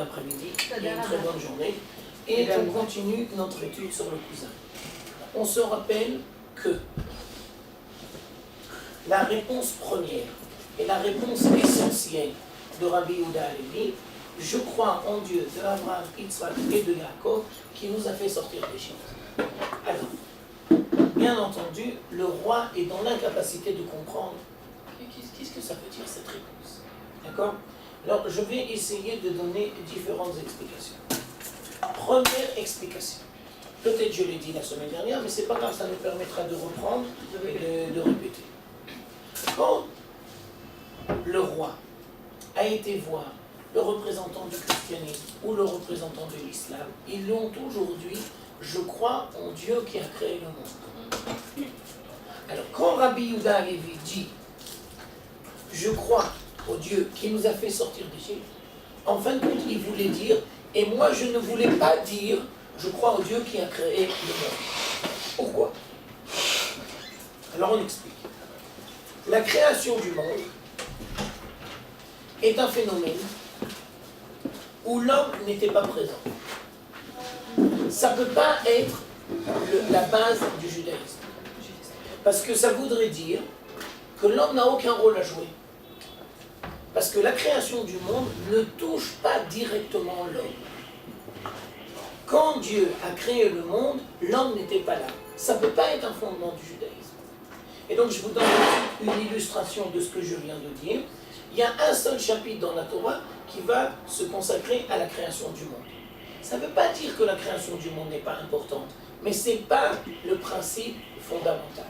après-midi et une très bonne journée. Et on continue notre étude sur le cousin. On se rappelle que la réponse première et la réponse essentielle de Rabbi Yehuda Halevi, je crois en Dieu de Abraham, Yitzhak et de Yaakov qui nous a fait sortir d'Égypte. Alors, bien entendu, le roi est dans l'incapacité de comprendre qu'est-ce que ça veut dire cette réponse. D'accord? Alors, je vais essayer de donner différentes explications. Première explication. Peut-être je l'ai dit la semaine dernière, mais c'est pas grave, ça nous permettra de reprendre et de répéter. Quand le roi a été voir le représentant du christianisme ou le représentant de l'islam, ils l'ont aujourd'hui, je crois en Dieu qui a créé le monde. Alors, quand Rabbi Yehuda Halevi dit « Je crois au Dieu qui nous a fait sortir d'Égypte », en fin de compte, il voulait dire « Et moi, je ne voulais pas dire « Je crois au Dieu qui a créé le monde ». Pourquoi? Alors, on explique. La création du monde est un phénomène où l'homme n'était pas présent. Ça ne peut pas être la base du judaïsme. Parce que ça voudrait dire que l'homme n'a aucun rôle à jouer. Parce que la création du monde ne touche pas directement l'homme. Quand Dieu a créé le monde, l'homme n'était pas là. Ça ne peut pas être un fondement du judaïsme. Et donc je vous donne une illustration de ce que je viens de dire. Il y a un seul chapitre dans la Torah qui va se consacrer à la création du monde. Ça ne veut pas dire que la création du monde n'est pas importante, mais ce n'est pas le principe fondamental.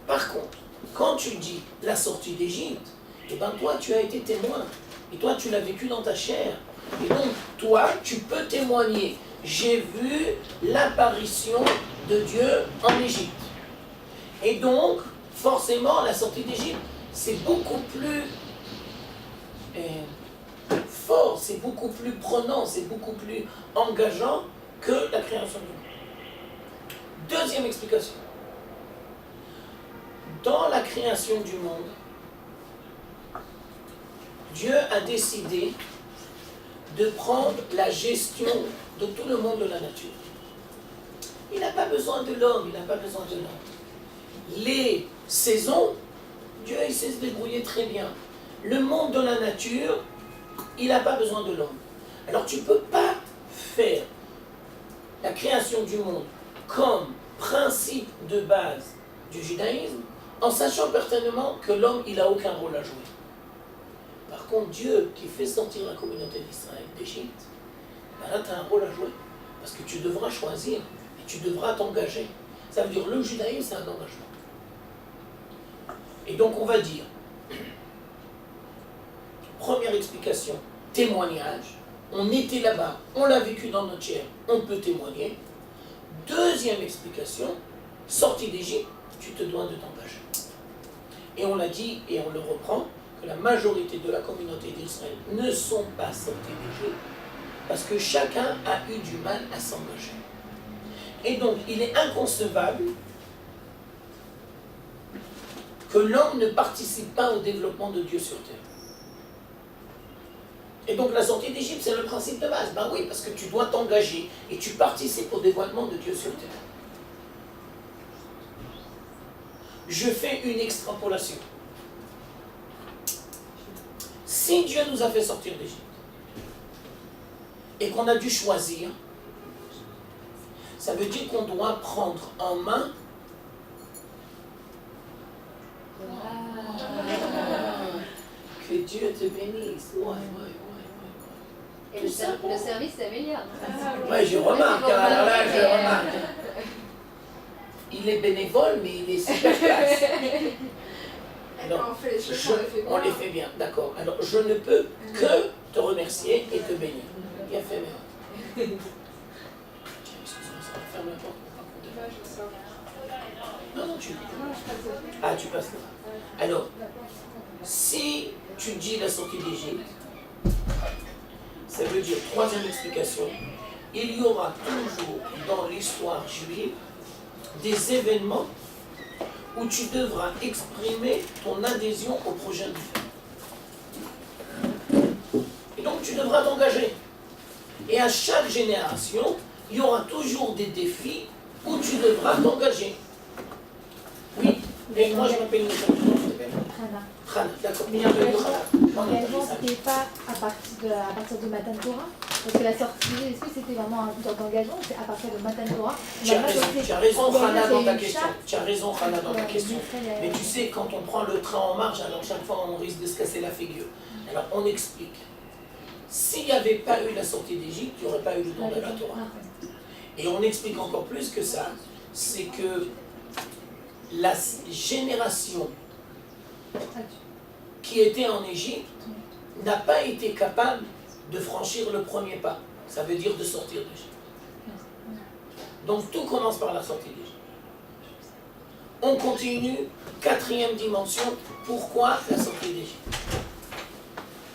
Par contre, quand tu dis la sortie d'Égypte, eh bien toi tu as été témoin, et toi tu l'as vécu dans ta chair. Et donc toi tu peux témoigner. J'ai vu l'apparition de Dieu en Égypte. Et donc, forcément, la sortie d'Égypte, c'est beaucoup plus fort, c'est beaucoup plus prenant, c'est beaucoup plus engageant que la création du monde. Deuxième explication. Dans la création du monde, Dieu a décidé de prendre la gestion de tout le monde de la nature. Il n'a pas besoin de l'homme, il n'a pas besoin de l'homme. Les saisons, Dieu il sait se débrouiller très bien. Le monde de la nature, il n'a pas besoin de l'homme. Alors tu ne peux pas faire la création du monde comme principe de base du judaïsme en sachant pertinemment que l'homme il n'a aucun rôle à jouer. Par contre, Dieu qui fait sortir la communauté d'Israël d'Égypte, ben là tu as un rôle à jouer. Parce que tu devras choisir et tu devras t'engager. Ça veut dire le judaïsme c'est un engagement. Et donc on va dire, première explication, témoignage, on était là-bas, on l'a vécu dans notre chair, on peut témoigner. Deuxième explication, sortie d'Égypte, tu te dois de t'engager. Et on l'a dit et on le reprend, que la majorité de la communauté d'Israël ne sont pas sortis d'Égypte parce que chacun a eu du mal à s'engager. Et donc il est inconcevable que l'homme ne participe pas au développement de Dieu sur terre. Et donc la sortie d'Égypte, c'est le principe de base. Ben oui, parce que tu dois t'engager et tu participes au dévoilement de Dieu sur terre. Je fais une extrapolation. Si Dieu nous a fait sortir d'Égypte et qu'on a dû choisir, ça veut dire qu'on doit prendre en main que Dieu te bénisse. Ouais. Et le service s'améliore. Oui, je remarque. Alors là, je remarque. Il est bénévole, mais il est super classe. Alors, on les fait bien, d'accord. Alors, je ne peux que te remercier et te bénir. Bien fait, mère. Excuse-moi, ça va fermer la porte. Non, tu Ah, tu passes là. Alors, si tu dis la sortie d'Égypte, ça veut dire, troisième explication, il y aura toujours dans l'histoire juive des événements où tu devras exprimer ton adhésion au projet divin. Et donc donc tu devras t'engager. Et à chaque génération, il y aura toujours des défis où tu devras t'engager. Oui, et moi je m'appelle Hana. Khana, d'accord. Mais l'engagement, c'était pas à partir de Matan Torah. Parce que la sortie, est-ce que c'était vraiment un genre d'engagement ou c'est à partir de Matan Torah? Tu as raison, Khana, dans ta question. Tu as raison, Khana, dans ta question. Mais tu sais, quand on prend le train en marche, alors chaque fois on risque de se casser la figure. Alors on explique. S'il n'y avait pas eu la sortie d'Égypte, il n'y aurait pas eu le don de la Torah. Et on explique encore plus que ça, c'est que la génération qui était en Égypte n'a pas été capable de franchir le premier pas. Ça veut dire de sortir d'Égypte. Donc tout commence par la sortie d'Égypte. On continue, quatrième dimension, pourquoi la sortie d'Égypte?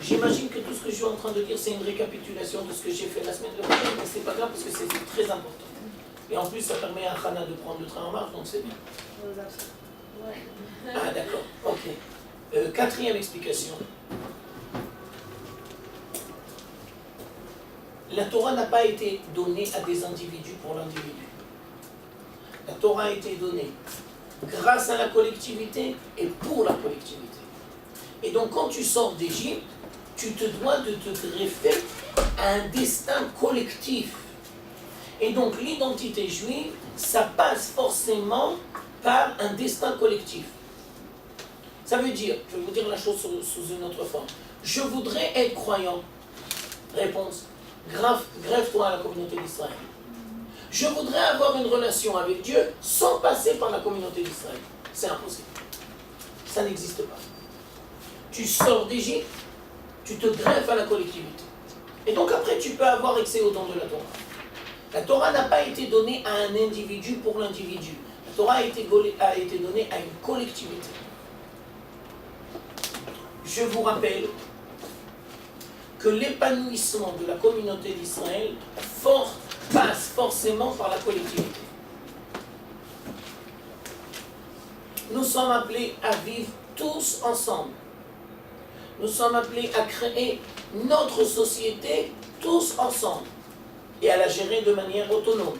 J'imagine que tout ce que je suis en train de dire, c'est une récapitulation de ce que j'ai fait la semaine dernière, mais c'est pas grave parce que c'est très important. Et en plus, ça permet à Khana de prendre le train en marche, donc c'est bien. Ah d'accord, ok. Quatrième explication. La Torah n'a pas été donnée à des individus pour l'individu. La Torah a été donnée grâce à la collectivité et pour la collectivité. Et donc quand tu sors d'Égypte, tu te dois de te greffer à un destin collectif. Et donc l'identité juive, ça passe forcément par un destin collectif. Ça veut dire, je vais vous dire la chose sous une autre forme. Je voudrais être croyant. Réponse, greffe-toi à la communauté d'Israël. Je voudrais avoir une relation avec Dieu sans passer par la communauté d'Israël. C'est impossible. Ça n'existe pas. Tu sors d'Égypte, tu te greffes à la collectivité. Et donc après, tu peux avoir accès au don de la Torah. La Torah n'a pas été donnée à un individu pour l'individu. La Torah a été donnée à une collectivité. Je vous rappelle que l'épanouissement de la communauté d'Israël passe forcément par la collectivité. Nous sommes appelés à vivre tous ensemble. Nous sommes appelés à créer notre société tous ensemble et à la gérer de manière autonome.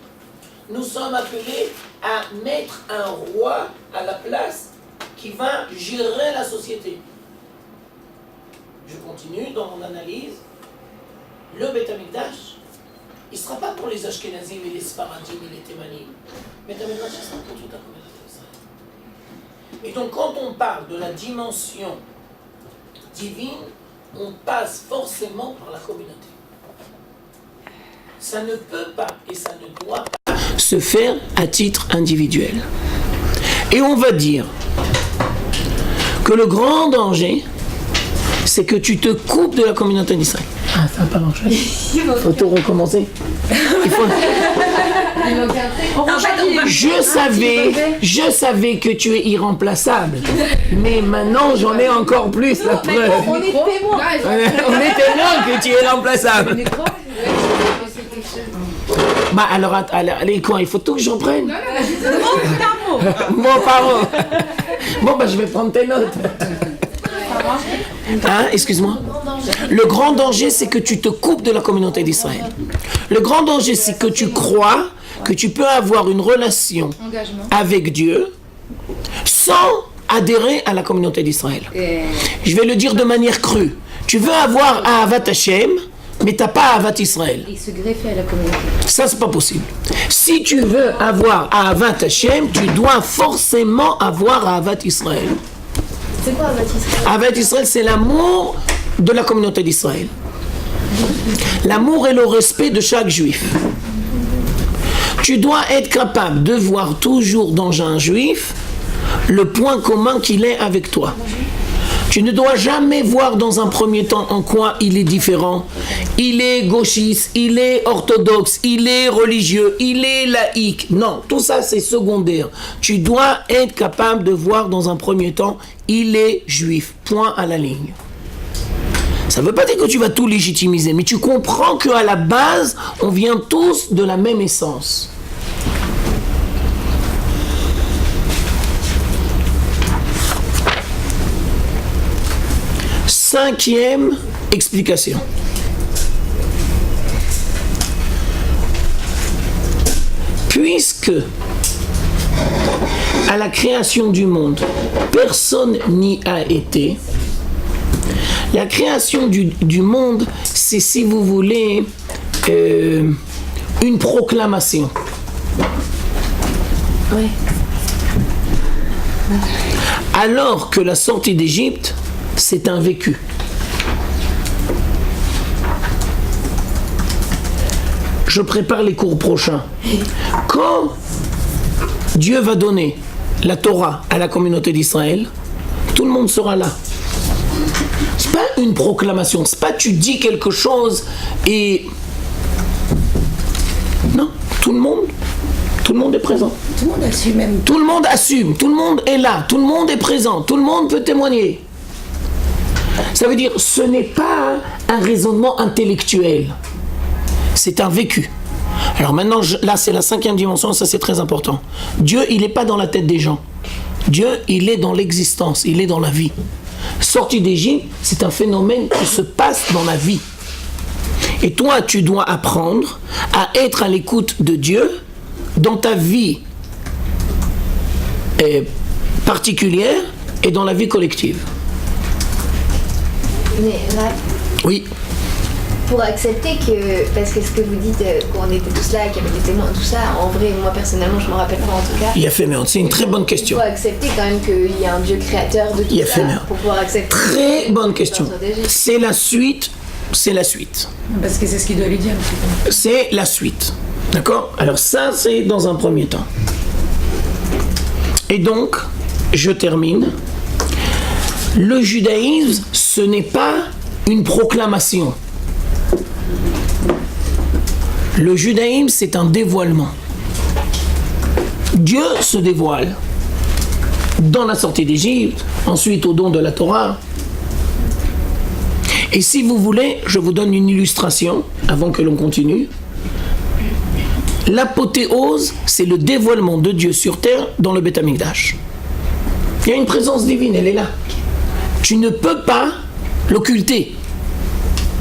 Nous sommes appelés à mettre un roi à la place qui va gérer la société. Je continue dans mon analyse. Le Beth Amikdash, il ne sera pas pour les Ashkenazim et les Sfaradim et les Thémanim. Le Beth Amikdash, il sera pour toute la communauté d'Israël. Et donc quand on parle de la dimension divine, on passe forcément par la communauté. Ça ne peut pas et ça ne doit pas se faire à titre individuel. Et on va dire que le grand danger, c'est que tu te coupes de la communauté d'Israël. Ah, ça n'a pas marché. Il faut tout recommencer. Je savais que tu es irremplaçable. Mais maintenant, j'en ai encore plus la preuve. On est témoins. On est témoins que tu es irremplaçable. Bah alors, allez, quoi, il faut tout que j'en prenne. Mot par mot. Bon, bah je vais prendre tes notes. Hein, excuse-moi. Le grand danger, c'est que tu te coupes de la communauté d'Israël. Le grand danger, c'est que tu crois que tu peux avoir une relation avec Dieu sans adhérer à la communauté d'Israël. Je vais le dire de manière crue. Tu veux avoir Ahavat Hashem, mais tu n'as pas Ahavat Israël. Il se greffer à la communauté. Ça, c'est pas possible. Si tu veux avoir Ahavat Hashem, tu dois forcément avoir Ahavat Israël. C'est quoi Ahavat Israël? Ahavat Israël, c'est l'amour de la communauté d'Israël. L'amour et le respect de chaque juif. Tu dois être capable de voir toujours dans un juif le point commun qu'il est avec toi. Tu ne dois jamais voir dans un premier temps en quoi il est différent. Il est gauchiste, il est orthodoxe, il est religieux, il est laïque. Non, tout ça c'est secondaire. Tu dois être capable de voir dans un premier temps, il est juif. Point à la ligne. Ça ne veut pas dire que tu vas tout légitimiser, mais tu comprends qu'à la base, on vient tous de la même essence. Cinquième explication. puisque à la création du monde, personne n'y a été, la création du monde, c'est, si vous voulez, une proclamation. Ouais. Alors que la sortie d'Égypte, c'est un vécu. Je prépare les cours prochains. Quand Dieu va donner la Torah à la communauté d'Israël, tout le monde sera là. C'est pas une proclamation, c'est pas tu dis quelque chose et... Non, tout le monde est présent. Tout le monde assume même. Tout le monde assume, tout le monde est là, tout le monde est présent, tout le monde peut témoigner. Ça veut dire, ce n'est pas un raisonnement intellectuel, c'est un vécu. Alors maintenant, là c'est la 5e dimension, ça c'est très important. Dieu, il n'est pas dans la tête des gens. Dieu, il est dans l'existence, il est dans la vie. Sortie d'Égypte, c'est un phénomène qui se passe dans la vie. Et toi, tu dois apprendre à être à l'écoute de Dieu dans ta vie particulière et dans la vie collective. Mais là, Oui. pour accepter que, parce que ce que vous dites, qu'on était tous là, qu'il y avait des témoins, tout ça, en vrai, moi personnellement, je me rappelle pas en tout cas. Il a fait merde, c'est une très bonne question. Il faut accepter quand même qu'il y a un Dieu créateur de tout Il a ça fait merde. pour pouvoir accepter. Très bonne question. Sortir d'Égypte. C'est la suite. C'est la suite. Parce que c'est ce qu'il doit lui dire. C'est la suite. D'accord? Alors ça, c'est dans un premier temps. Et donc, je termine. Le judaïsme, ce n'est pas une proclamation. Le judaïsme, c'est un dévoilement. Dieu se dévoile dans la sortie d'Égypte, ensuite au don de la Torah. Et si vous voulez, je vous donne une illustration avant que l'on continue. L'apothéose, c'est le dévoilement de Dieu sur terre dans le Beth Amikdash. Il y a une présence divine, elle est là. Tu ne peux pas l'occulter.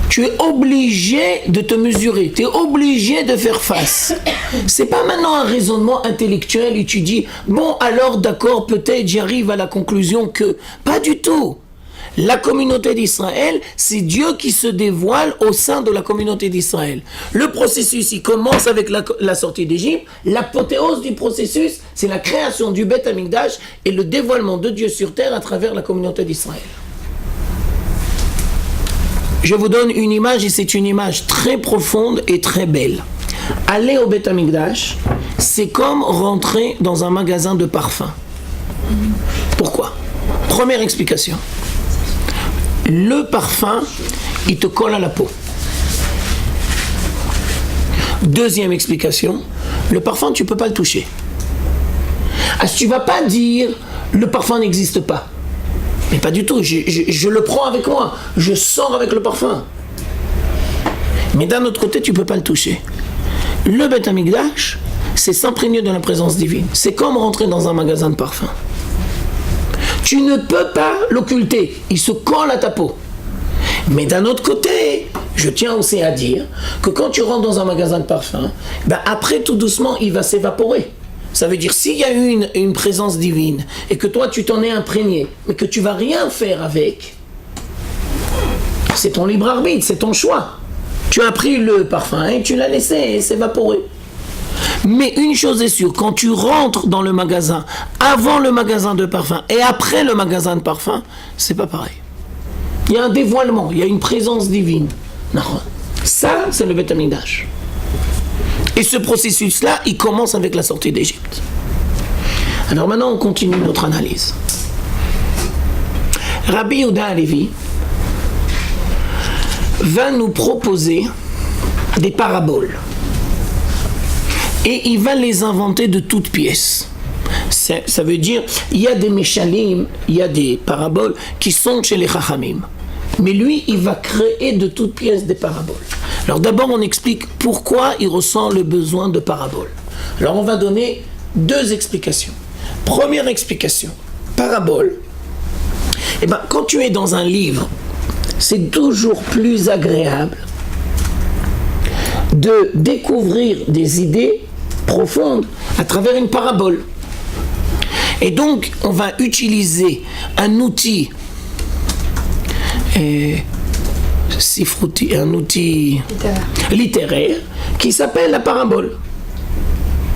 Tu es obligé de te mesurer, tu es obligé de faire face. C'est pas maintenant un raisonnement intellectuel et tu dis, bon alors d'accord, peut-être j'arrive à la conclusion que... Pas du tout. La communauté d'Israël, c'est Dieu qui se dévoile au sein de la communauté d'Israël. Le processus, il commence avec la sortie d'Égypte. L'apothéose du processus, c'est la création du Beth Amikdash et le dévoilement de Dieu sur terre à travers la communauté d'Israël. Je vous donne une image et c'est une image très profonde et très belle. Aller au Beth Amikdash, c'est comme rentrer dans un magasin de parfums. Pourquoi? Première explication. Le parfum, il te colle à la peau. Deuxième explication, le parfum, tu ne peux pas le toucher. Tu ne vas pas dire, le parfum n'existe pas. Mais pas du tout, je le prends avec moi, je sors avec le parfum. Mais d'un autre côté, tu ne peux pas le toucher. Le Beth Amikdash, c'est s'imprégner de la présence divine. C'est comme rentrer dans un magasin de parfums. Tu ne peux pas l'occulter, il se colle à ta peau. Mais d'un autre côté, je tiens aussi à dire que quand tu rentres dans un magasin de parfums, après tout doucement, il va s'évaporer. Ça veut dire, s'il y a eu une présence divine et que toi tu t'en es imprégné, mais que tu vas rien faire avec, c'est ton libre arbitre, c'est ton choix. Tu as pris le parfum et tu l'as laissé s'évaporer. Mais une chose est sûre, quand tu rentres dans le magasin, avant le magasin de parfum et après le magasin de parfum, c'est pas pareil. Il y a un dévoilement, il y a une présence divine. Non. Ça, c'est le Beth Amikdash. Et ce processus-là, il commence avec la sortie d'Égypte. Alors maintenant, on continue notre analyse. Rabbi Yehuda Halevi va nous proposer des paraboles. Et il va les inventer de toutes pièces. Ça veut dire, il y a des meshalim, il y a des paraboles qui sont chez les chachamim. Mais lui, il va créer de toutes pièces des paraboles. Alors d'abord, on explique pourquoi il ressent le besoin de paraboles. Alors on va donner deux explications. Première explication, parabole. Quand tu es dans un livre, c'est toujours plus agréable de découvrir des idées profonde à travers une parabole. Et donc, on va utiliser un outil littéraire qui s'appelle la parabole.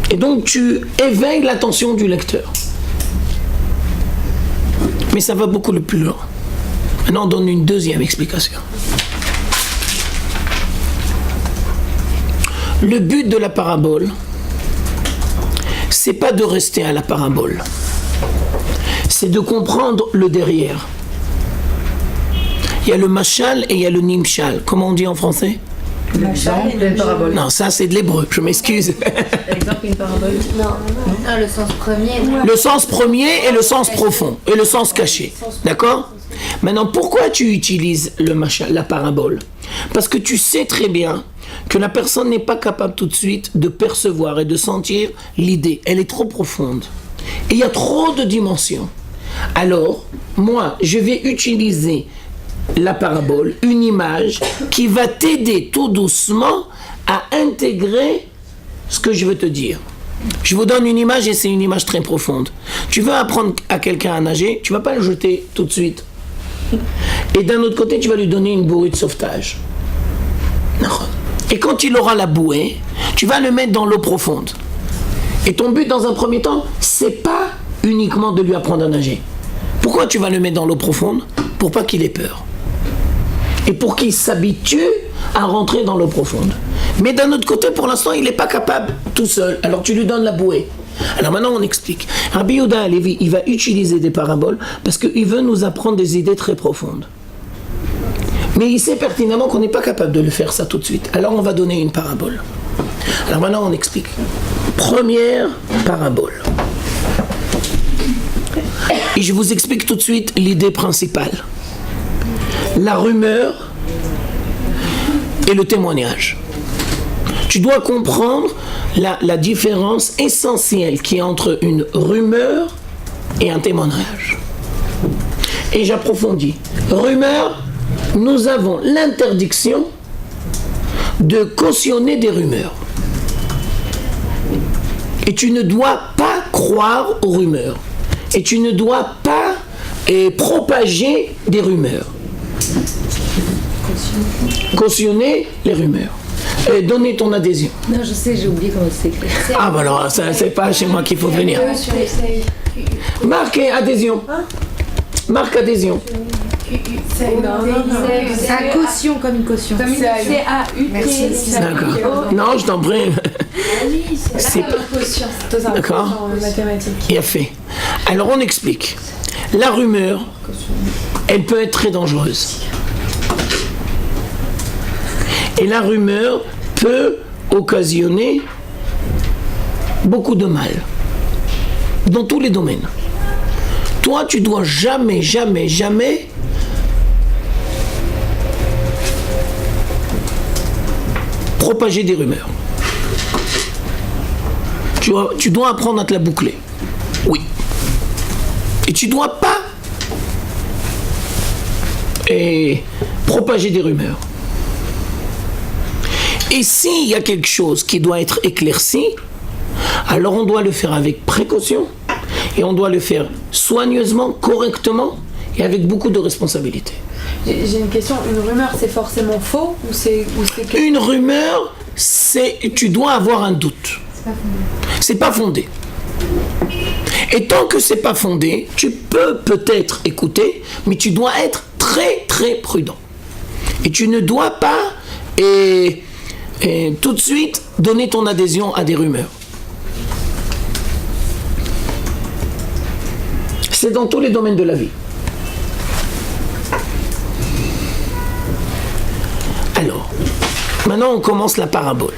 Et donc, tu éveilles l'attention du lecteur. Mais ça va beaucoup le plus loin. Maintenant, on donne une deuxième explication. Le but de la parabole, c'est pas de rester à la parabole. C'est de comprendre le derrière. Il y a le mashal et il y a le nimshal. Comment on dit en français? L'exemple d'une parabole. Non, ça c'est de l'hébreu, je m'excuse. L'exemple d'une parabole. Non, le sens premier. Le sens premier et le sens profond, et le sens caché. D'accord? Maintenant, pourquoi tu utilises le mashal, la parabole? Parce que tu sais très bien que la personne n'est pas capable tout de suite de percevoir et de sentir l'idée. Elle est trop profonde. Et il y a trop de dimensions. Alors, moi, je vais utiliser la parabole, une image qui va t'aider tout doucement à intégrer ce que je veux te dire. Je vous donne une image et c'est une image très profonde. Tu veux apprendre à quelqu'un à nager, tu ne vas pas le jeter tout de suite. Et d'un autre côté, tu vas lui donner une bouée de sauvetage. Et quand il aura la bouée, tu vas le mettre dans l'eau profonde. Et ton but dans un premier temps, c'est pas uniquement de lui apprendre à nager. Pourquoi tu vas le mettre dans l'eau profonde? Pour pas qu'il ait peur. Et pour qu'il s'habitue à rentrer dans l'eau profonde. Mais d'un autre côté, pour l'instant, il n'est pas capable tout seul. Alors tu lui donnes la bouée. Alors maintenant, on explique. Rabbi Yehuda Halevi, il va utiliser des paraboles parce qu'il veut nous apprendre des idées très profondes. Mais il sait pertinemment qu'on n'est pas capable de le faire ça tout de suite. Alors on va donner une parabole. Alors maintenant, on explique. Première parabole. Et je vous explique tout de suite l'idée principale. La rumeur et le témoignage. Tu dois comprendre la différence essentielle qui est entre une rumeur et un témoignage. Et j'approfondis. Rumeur, nous avons l'interdiction de cautionner des rumeurs. Et tu ne dois pas croire aux rumeurs. Et tu ne dois pas propager des rumeurs. Cautionner les rumeurs. Donner ton adhésion. Non, je sais, j'ai oublié comment c'est écrit. Ah, bah alors, ça, c'est pas chez moi qu'il faut venir. Marquez adhésion. Marque adhésion. C'est caution comme une caution. Comme une C-A-U-T. D'accord. Non, je t'en prie. C'est pas une caution. D'accord. Mathématique. Il a fait. Alors, on explique. La rumeur, elle peut être très dangereuse. Et la rumeur peut occasionner beaucoup de mal dans tous les domaines. Toi, tu dois jamais propager des rumeurs. Tu dois apprendre à te la boucler. Oui. Et tu dois pas propager des rumeurs. Et s'il y a quelque chose qui doit être éclairci, alors on doit le faire avec précaution et on doit le faire soigneusement, correctement et avec beaucoup de responsabilité. J'ai une question, une rumeur c'est forcément faux ou c'est Une rumeur, tu dois avoir un doute. C'est pas fondé. Et tant que c'est pas fondé, tu peux peut-être écouter, mais tu dois être très très prudent. Et tu ne dois pas tout de suite donner ton adhésion à des rumeurs. C'est dans tous les domaines de la vie. Alors, maintenant on commence la parabole.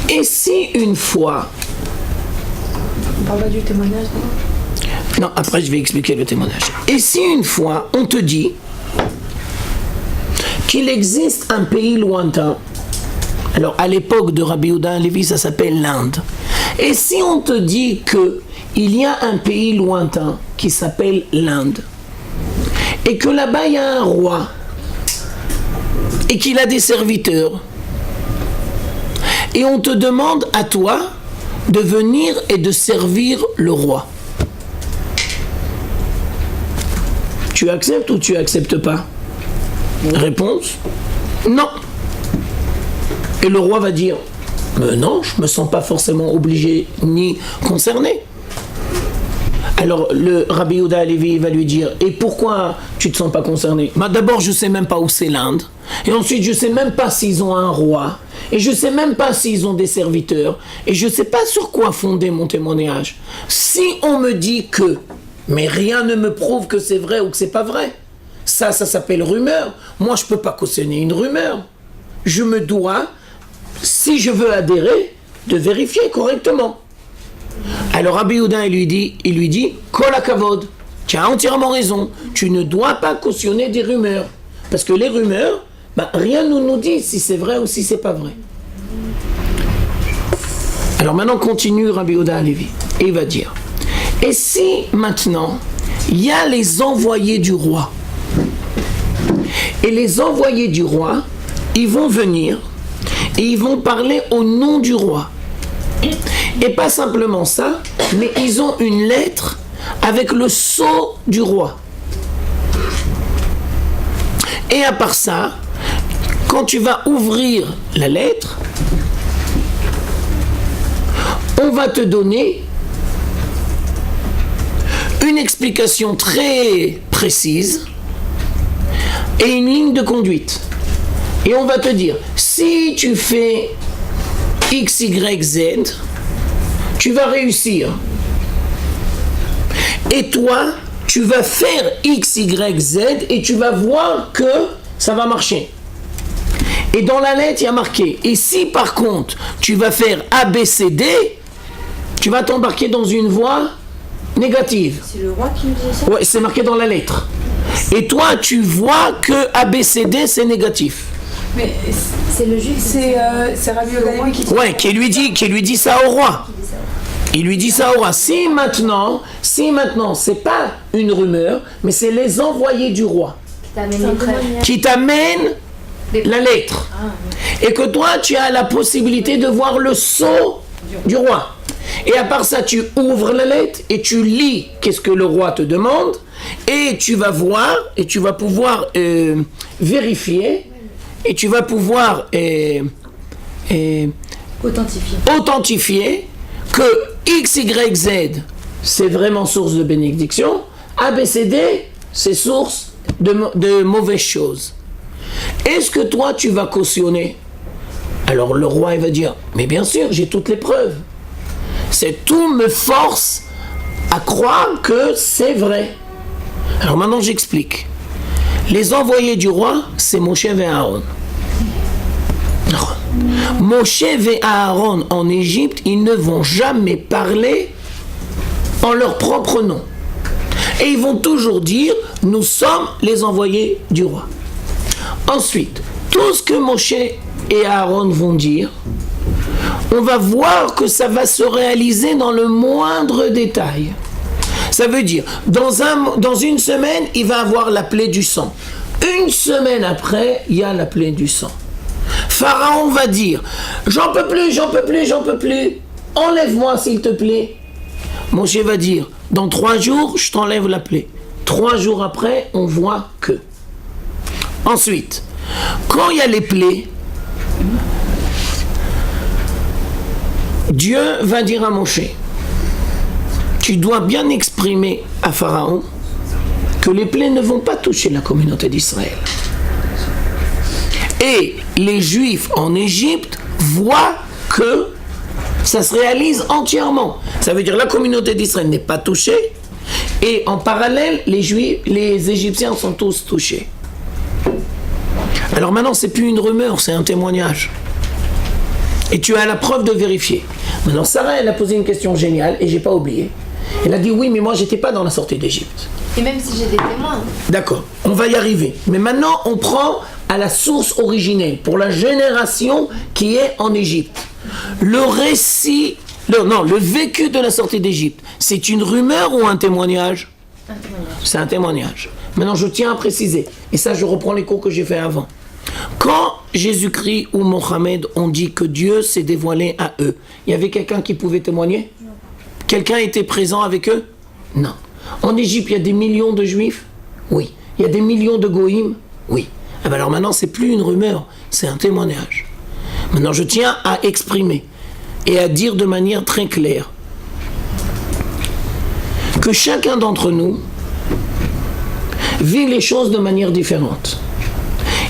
Et si une fois... On parle pas du témoignage, non, après je vais expliquer le témoignage. Et si une fois on te dit qu'il existe un pays lointain, alors à l'époque de Rabbi Yehuda Halevi, ça s'appelle l'Inde. Et si on te dit qu'il y a un pays lointain qui s'appelle l'Inde, et que là-bas il y a un roi, et qu'il a des serviteurs, et on te demande à toi de venir et de servir le roi. Tu acceptes ou tu acceptes pas? Réponse, non. Et le roi va dire, non, je me sens pas forcément obligé ni concerné. Alors le Rabbi Yehuda Halevi va lui dire, et pourquoi tu te sens pas concerné? D'abord, je sais même pas où c'est l'Inde, et ensuite je sais même pas s'ils ont un roi, et je sais même pas s'ils ont des serviteurs, et je sais pas sur quoi fonder mon témoignage. Si on me dit que, mais rien ne me prouve que c'est vrai ou que c'est pas vrai, ça s'appelle rumeur. Moi, je peux pas cautionner une rumeur. Je me dois, si je veux adhérer, de vérifier correctement. Alors Rabbi Yehuda, il lui dit, Kol hakavod, tu as entièrement raison, tu ne dois pas cautionner des rumeurs. Parce que les rumeurs, rien ne nous dit si c'est vrai ou si c'est pas vrai. Alors maintenant continue Rabbi Yehuda Halevi, et il va dire, et si maintenant, il y a les envoyés du roi, et les envoyés du roi, ils vont venir, et ils vont parler au nom du roi. Et pas simplement ça, mais ils ont une lettre avec le sceau du roi. Et à part ça, quand tu vas ouvrir la lettre, on va te donner une explication très précise et une ligne de conduite. Et on va te dire, si tu fais X, Y, Z, tu vas réussir. Et toi, tu vas faire X, Y, Z et tu vas voir que ça va marcher. Et dans la lettre, il y a marqué, et si par contre, tu vas faire A, B, C, D, tu vas t'embarquer dans une voie négative. C'est le roi qui nous dit ça? Ouais, c'est marqué dans la lettre. Et toi, tu vois que A, B, C, D, c'est négatif. Mais C'est le juif. c'est Rabbi Yehuda Halevi qui dit. Ouais, qui lui dit ça au roi. Il lui dit ça au roi. Si maintenant, c'est pas une rumeur, mais c'est les envoyés du roi qui t'amènent la lettre. Et que toi, tu as la possibilité de voir le sceau du roi. Et à part ça, tu ouvres la lettre et tu lis qu'est-ce que le roi te demande. Et tu vas voir et tu vas pouvoir vérifier. Et tu vas pouvoir authentifier que X, Y, Z, c'est vraiment source de bénédiction. A, B, C, D, c'est source de mauvaises choses. Est-ce que toi, tu vas cautionner? Alors le roi, il va dire, mais bien sûr, j'ai toutes les preuves. Tout me force à croire que c'est vrai. Alors maintenant, j'explique. Les envoyés du roi, c'est Moshe et Aaron. Moshe et Aaron en Égypte, ils ne vont jamais parler en leur propre nom. Et ils vont toujours dire, nous sommes les envoyés du roi. Ensuite, tout ce que Moshe et Aaron vont dire, on va voir que ça va se réaliser dans le moindre détail. Ça veut dire, dans une semaine, il va avoir la plaie du sang. Une semaine après, il y a la plaie du sang. Pharaon va dire, j'en peux plus, enlève-moi s'il te plaît. Moshe va dire, dans 3 jours, je t'enlève la plaie. 3 jours après, on voit que. Ensuite, quand il y a les plaies, Dieu va dire à Moshe, tu dois bien exprimer à Pharaon que les plaies ne vont pas toucher la communauté d'Israël. Et les Juifs en Égypte voient que ça se réalise entièrement. Ça veut dire que la communauté d'Israël n'est pas touchée et en parallèle, les Égyptiens sont tous touchés. Alors maintenant, c'est plus une rumeur, c'est un témoignage. Et tu as la preuve de vérifier. Maintenant, Sarah, elle a posé une question géniale et j'ai pas oublié. Elle a dit oui, mais moi, j'étais pas dans la sortie d'Égypte. Et même si j'ai des témoins. D'accord, on va y arriver. Mais maintenant, on prend à la source originelle, pour la génération qui est en Égypte. Le récit, le vécu de la sortie d'Égypte, c'est une rumeur ou un témoignage? Un témoignage. C'est un témoignage. Maintenant, je tiens à préciser, et ça, je reprends les cours que j'ai fait avant. Quand Jésus-Christ ou Mohammed ont dit que Dieu s'est dévoilé à eux, il y avait quelqu'un qui pouvait témoigner? Non. Quelqu'un était présent avec eux? Non. En Égypte, il y a des millions de juifs? Oui. Il y a des millions de goïms? Oui. Eh bien alors maintenant, c'est plus une rumeur, c'est un témoignage. Maintenant, je tiens à exprimer et à dire de manière très claire que chacun d'entre nous vit les choses de manière différente.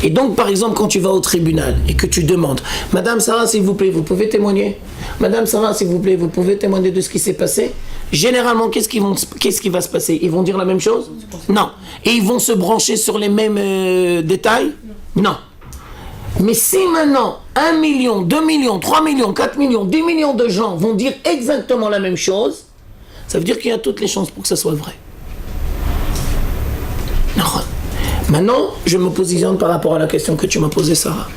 Et donc, par exemple, quand tu vas au tribunal et que tu demandes « Madame Sarah, s'il vous plaît, vous pouvez témoigner ? Madame Sarah, s'il vous plaît, vous pouvez témoigner de ce qui s'est passé ?» Généralement, qu'est-ce qui va se passer? Ils vont dire la même chose? Non. Et ils vont se brancher sur les mêmes détails? Non. Mais si maintenant 1 million, 2 millions, 3 millions, 4 millions, 10 millions de gens vont dire exactement la même chose, ça veut dire qu'il y a toutes les chances pour que ça soit vrai. Non. Maintenant, je me positionne par rapport à la question que tu m'as posée, Sarah.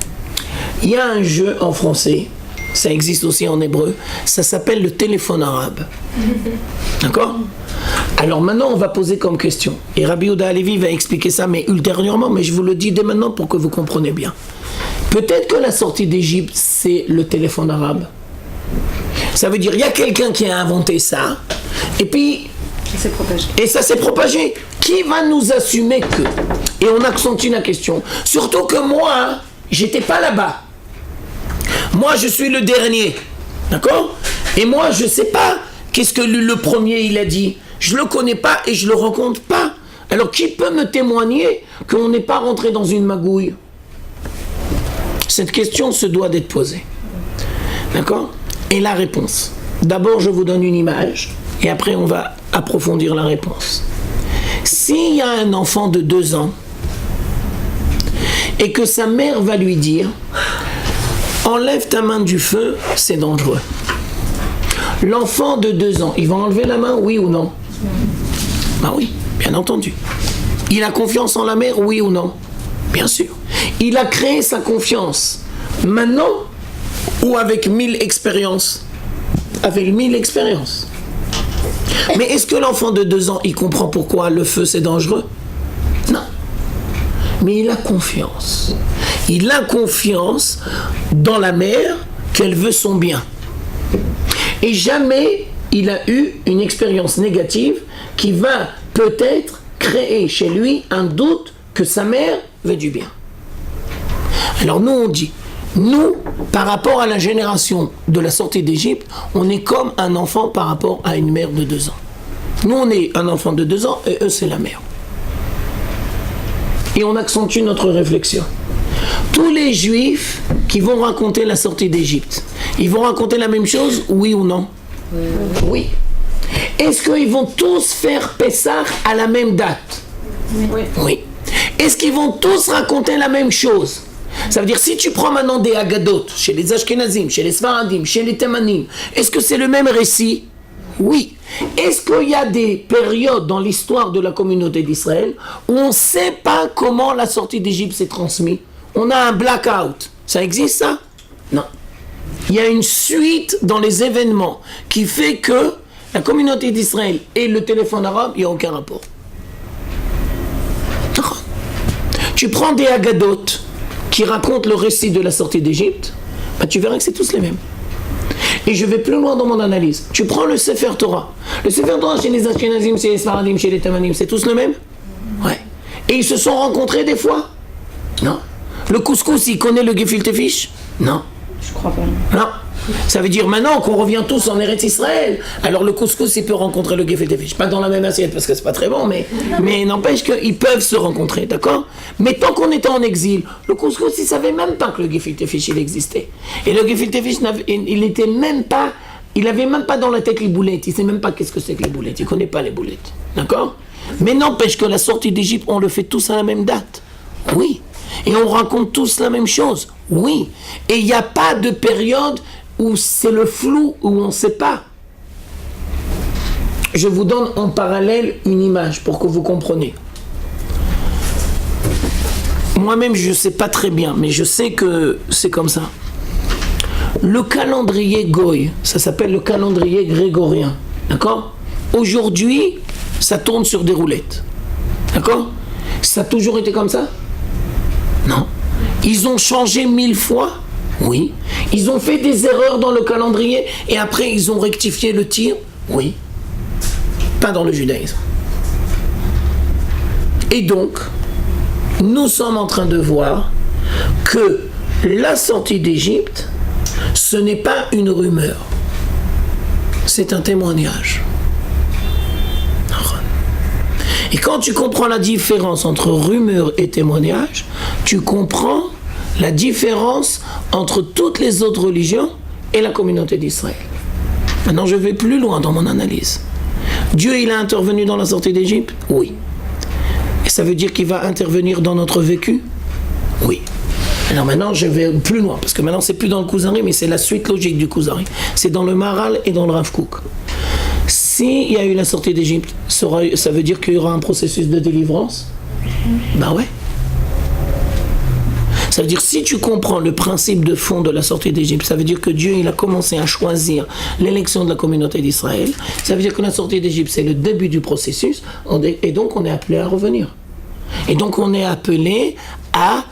Il y a un jeu en français, ça existe aussi en hébreu, ça s'appelle le téléphone arabe. D'accord? Alors maintenant, on va poser comme question. Et Rabbi Yehuda Halevi va expliquer ça, mais ultérieurement, mais je vous le dis dès maintenant pour que vous compreniez bien. Peut-être que la sortie d'Égypte, c'est le téléphone arabe. Ça veut dire, il y a quelqu'un qui a inventé ça, et puis... Et ça s'est propagé. Qui va nous assumer que? Et on accentue la question. Surtout que moi, j'étais pas là-bas. Moi, je suis le dernier. D'accord? Et moi, je sais pas qu'est-ce que le premier, il a dit. Je le connais pas et je le rencontre pas. Alors, qui peut me témoigner qu'on n'est pas rentré dans une magouille? Cette question se doit d'être posée. D'accord? Et la réponse. D'abord, je vous donne une image et après, on va approfondir la réponse. S'il y a un enfant de 2 ans et que sa mère va lui dire « Enlève ta main du feu, c'est dangereux ». L'enfant de 2 ans, il va enlever la main, oui ou non? Ben oui, bien entendu. Il a confiance en la mère, oui ou non? Bien sûr. Il a créé sa confiance maintenant ou avec 1000 expériences? Avec 1000 expériences. Mais est-ce que l'enfant de 2 ans, il comprend pourquoi le feu c'est dangereux? Non. Mais il a confiance. Il a confiance dans la mère qu'elle veut son bien. Et jamais il a eu une expérience négative qui va peut-être créer chez lui un doute que sa mère veut du bien. Alors nous on dit, nous, par rapport à la génération de la sortie d'Égypte, on est comme un enfant par rapport à une mère de 2 ans. Nous, on est un enfant de 2 ans et eux, c'est la mère. Et on accentue notre réflexion. Tous les Juifs qui vont raconter la sortie d'Égypte, ils vont raconter la même chose, oui ou non? Oui. Est-ce qu'ils vont tous faire Pessah à la même date? Oui. Oui. Est-ce qu'ils vont tous raconter la même chose? Ça veut dire, si tu prends maintenant des Haggadot, chez les Ashkenazim, chez les Sfaradim, chez les Thémanim, est-ce que c'est le même récit? Oui. Est-ce qu'il y a des périodes dans l'histoire de la communauté d'Israël où on ne sait pas comment la sortie d'Égypte s'est transmise? On a un blackout. Ça existe, ça? Non. Il y a une suite dans les événements qui fait que la communauté d'Israël et le téléphone arabe, il n'y a aucun rapport. Tu prends des Haggadot qui racontent le récit de la sortie d'Égypte, bah tu verras que c'est tous les mêmes. Et je vais plus loin dans mon analyse. Tu prends le Sefer Torah. Le Sefer Torah chez les Ashkenazim, chez les Sfaradim, chez les Thémanim, c'est tous le même? Ouais. Et ils se sont rencontrés des fois? Non. Le couscous, il connaît le gefilte fish? Non. Je crois pas. Non. Ça veut dire maintenant qu'on revient tous en Eretz Israël, alors le couscous il peut rencontrer le gefilte fish, pas dans la même assiette parce que c'est pas très bon, mais n'empêche qu'ils peuvent se rencontrer, d'accord? Mais tant qu'on était en exil, le couscous il savait même pas que le gefilte fish il existait. Et le gefilte fish il était même pas, il avait même pas dans la tête les boulettes, il sait même pas qu'est-ce que c'est que les boulettes, il connaît pas les boulettes, d'accord? Mais n'empêche que la sortie d'Égypte, on le fait tous à la même date, oui. Et on raconte tous la même chose, oui. Et il n'y a pas de période où c'est le flou, où on ne sait pas. Je vous donne en parallèle une image pour que vous compreniez. Moi-même, je ne sais pas très bien, mais je sais que c'est comme ça. Le calendrier Goy, ça s'appelle le calendrier grégorien, d'accord? Aujourd'hui, ça tourne sur des roulettes, d'accord? Ça a toujours été comme ça? Non. Ils ont changé 1000 fois? Oui. Ils ont fait des erreurs dans le calendrier et après ils ont rectifié le tir? Oui. Pas dans le judaïsme. Et donc, nous sommes en train de voir que la sortie d'Égypte, ce n'est pas une rumeur, c'est un témoignage. Et quand tu comprends la différence entre rumeur et témoignage, tu comprends la différence entre toutes les autres religions et la communauté d'Israël. Maintenant, je vais plus loin dans mon analyse. Dieu, il a intervenu dans la sortie d'Égypte? Oui. Et ça veut dire qu'il va intervenir dans notre vécu? Oui. Alors maintenant, je vais plus loin, parce que maintenant, c'est plus dans le Kuzari, mais c'est la suite logique du Kuzari. C'est dans le Maharal et dans le Rav Kook. S'il y a eu la sortie d'Égypte, ça veut dire qu'il y aura un processus de délivrance? Ben ouais. Ça veut dire, si tu comprends le principe de fond de la sortie d'Égypte, ça veut dire que Dieu, il a commencé à choisir l'élection de la communauté d'Israël. Ça veut dire que la sortie d'Égypte, c'est le début du processus, et donc on est appelé à revenir. Et donc on est appelé à,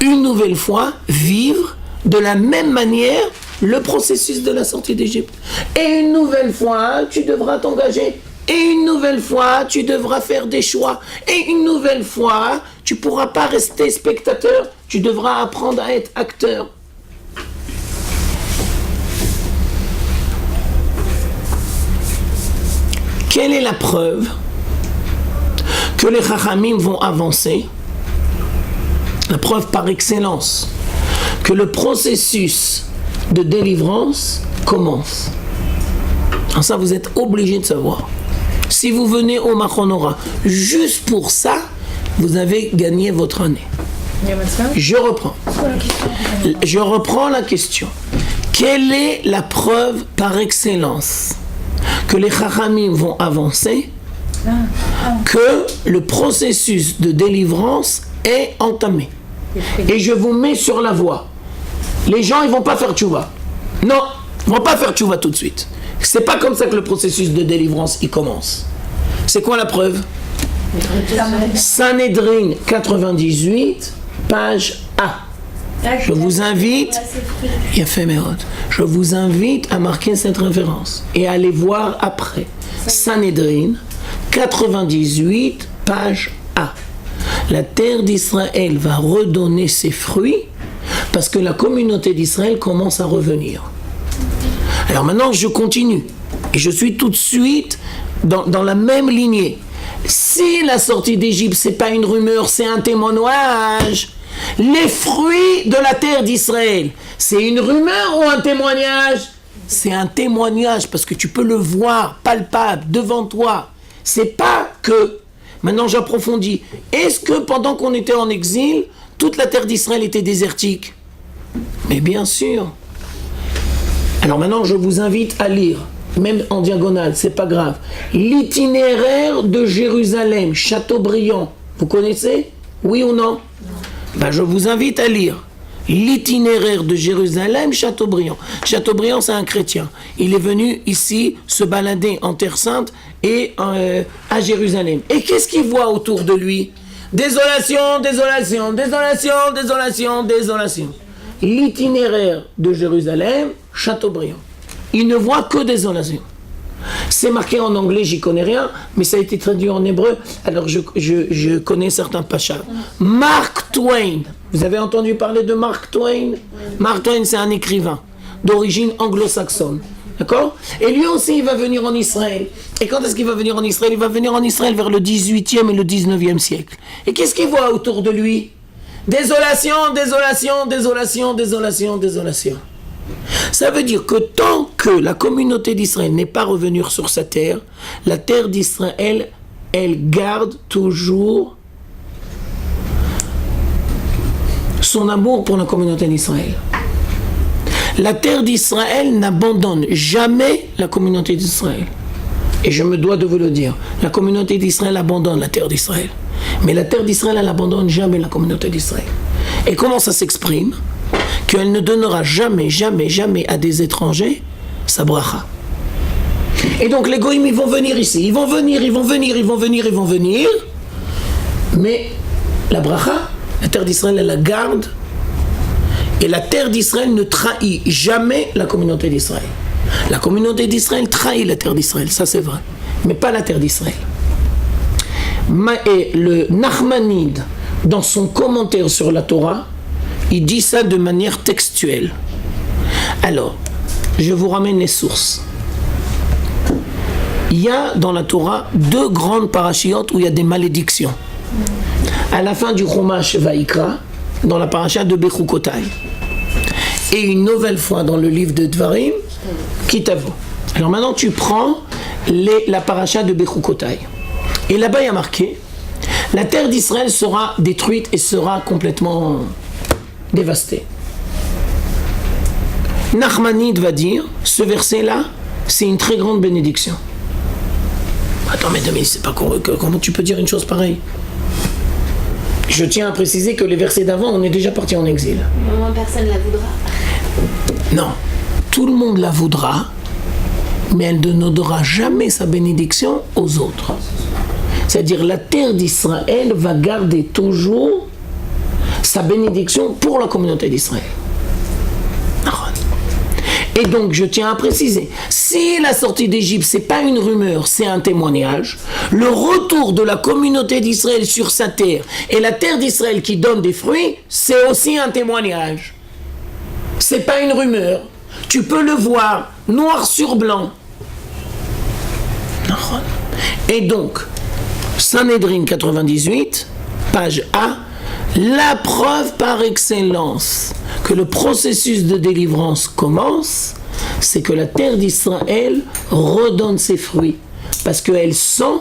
une nouvelle fois, vivre de la même manière le processus de la sortie d'Égypte. Et une nouvelle fois, tu devras t'engager. Et une nouvelle fois, tu devras faire des choix. Et une nouvelle fois, tu ne pourras pas rester spectateur. Tu devras apprendre à être acteur. Quelle est la preuve que les Chachamim vont avancer? La preuve par excellence que le processus de délivrance commence. Alors ça, vous êtes obligé de savoir. Si vous venez au Machonora juste pour ça, vous avez gagné votre année. Je reprends la question. Quelle est la preuve par excellence que les Chachamim vont avancer, que le processus de délivrance est entamé? Et je vous mets sur la voie. Les gens, ils vont pas faire tchouva. Non, ils vont pas faire tchouva tout de suite. C'est pas comme ça que le processus de délivrance il commence. C'est quoi la preuve? Sanhedrin 98, page A. Je vous invite, je vous invite à marquer cette référence et à aller voir après. Sanhedrin 98, page A. La terre d'Israël va redonner ses fruits parce que la communauté d'Israël commence à revenir. Alors maintenant, je continue. Et je suis tout de suite dans la même lignée. Si la sortie d'Égypte, c'est pas une rumeur, c'est un témoignage. Les fruits de la terre d'Israël, c'est une rumeur ou un témoignage? C'est un témoignage parce que tu peux le voir, palpable, devant toi. C'est pas que... Maintenant, j'approfondis. Est-ce que pendant qu'on était en exil, toute la terre d'Israël était désertique? Mais bien sûr. Alors maintenant, je vous invite à lire, même en diagonale, c'est pas grave. L'itinéraire de Jérusalem, Chateaubriand. Vous connaissez? Oui ou non? Ben, je vous invite à lire l'itinéraire de Jérusalem, Chateaubriand. Chateaubriand, c'est un chrétien. Il est venu ici se balader en Terre Sainte et à Jérusalem. Et qu'est-ce qu'il voit autour de lui? Désolation, désolation, désolation, désolation, désolation. L'itinéraire de Jérusalem, Chateaubriand. Il ne voit que désolation. C'est marqué en anglais, j'y connais rien, mais ça a été traduit en hébreu, alors je connais certains pachas. Mark Twain. Vous avez entendu parler de Mark Twain? Mark Twain, c'est un écrivain d'origine anglo-saxonne. D'accord? Et lui aussi, il va venir en Israël. Et quand est-ce qu'il va venir en Israël? Il va venir en Israël vers le 18e et le 19e siècle. Et qu'est-ce qu'il voit autour de lui? Désolation, désolation, désolation, désolation, désolation. Ça veut dire que tant que la communauté d'Israël n'est pas revenue sur sa terre, la terre d'Israël, elle garde toujours son amour pour la communauté d'Israël. La terre d'Israël n'abandonne jamais la communauté d'Israël. Et je me dois de vous le dire, la communauté d'Israël abandonne la terre d'Israël. Mais la terre d'Israël, elle n'abandonne jamais la communauté d'Israël. Et comment ça s'exprime? Qu'elle ne donnera jamais, jamais, jamais à des étrangers sa bracha. Et donc les goïms, ils vont venir ici, ils vont venir, ils vont venir, ils vont venir, ils vont venir. Mais la bracha, la terre d'Israël, elle la garde Et la terre d'Israël ne trahit jamais la communauté d'Israël. La communauté d'Israël trahit la terre d'Israël, ça c'est vrai, mais pas la terre d'Israël. Et le Nachmanide, dans son commentaire sur la Torah, il dit ça de manière textuelle. Alors, je vous ramène les sources. Il y a dans la Torah 2 grandes parachiotes où il y a des malédictions. À la fin du Chumash Vaikra, dans la paracha de Bechukotai. Et une nouvelle fois dans le livre de Dvarim, Kitavo. Alors maintenant tu prends la paracha de Bechukotai. Et là-bas il y a marqué, la terre d'Israël sera détruite et sera complètement dévastée. Nachmanide va dire, ce verset-là, c'est une très grande bénédiction. Attends, mais c'est pas comment tu peux dire une chose pareille? Je tiens à préciser que les versets d'avant, on est déjà parti en exil. Maman, personne ne la voudra. Non, tout le monde la voudra, mais elle ne donnera jamais sa bénédiction aux autres. C'est-à-dire la terre d'Israël va garder toujours sa bénédiction pour la communauté d'Israël. Et donc, je tiens à préciser, si la sortie d'Égypte, c'est pas une rumeur, c'est un témoignage, le retour de la communauté d'Israël sur sa terre et la terre d'Israël qui donne des fruits, c'est aussi un témoignage. C'est pas une rumeur. Tu peux le voir, noir sur blanc. Et donc, Sanhedrin 98, page A, la preuve par excellence que le processus de délivrance commence, c'est que la terre d'Israël redonne ses fruits. Parce qu'elle sent,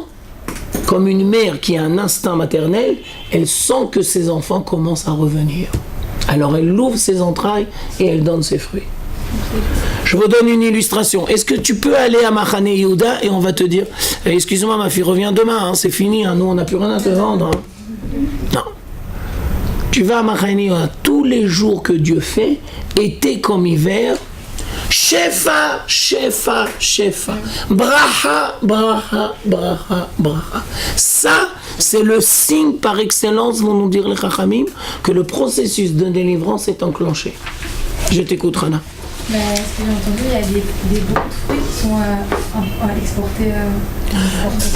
comme une mère qui a un instinct maternel, elle sent que ses enfants commencent à revenir. Alors elle ouvre ses entrailles et elle donne ses fruits. Je vous donne une illustration. Est-ce que tu peux aller à Machane Yehuda et on va te dire, excuse-moi ma fille, reviens demain, hein, c'est fini, hein, nous on n'a plus rien à te vendre. Hein. Non. Tu vas à Machane Yehuda tous les jours que Dieu fait, été comme hiver, Shefa, Shefa, Shefa, Bracha, Bracha, Bracha, Bracha. Ça, c'est le signe par excellence, vont nous dire les Chachamim, que le processus de délivrance est enclenché. Je t'écoute, Rana. Mais ce que j'ai entendu, il y a des bons fruits qui sont exportés.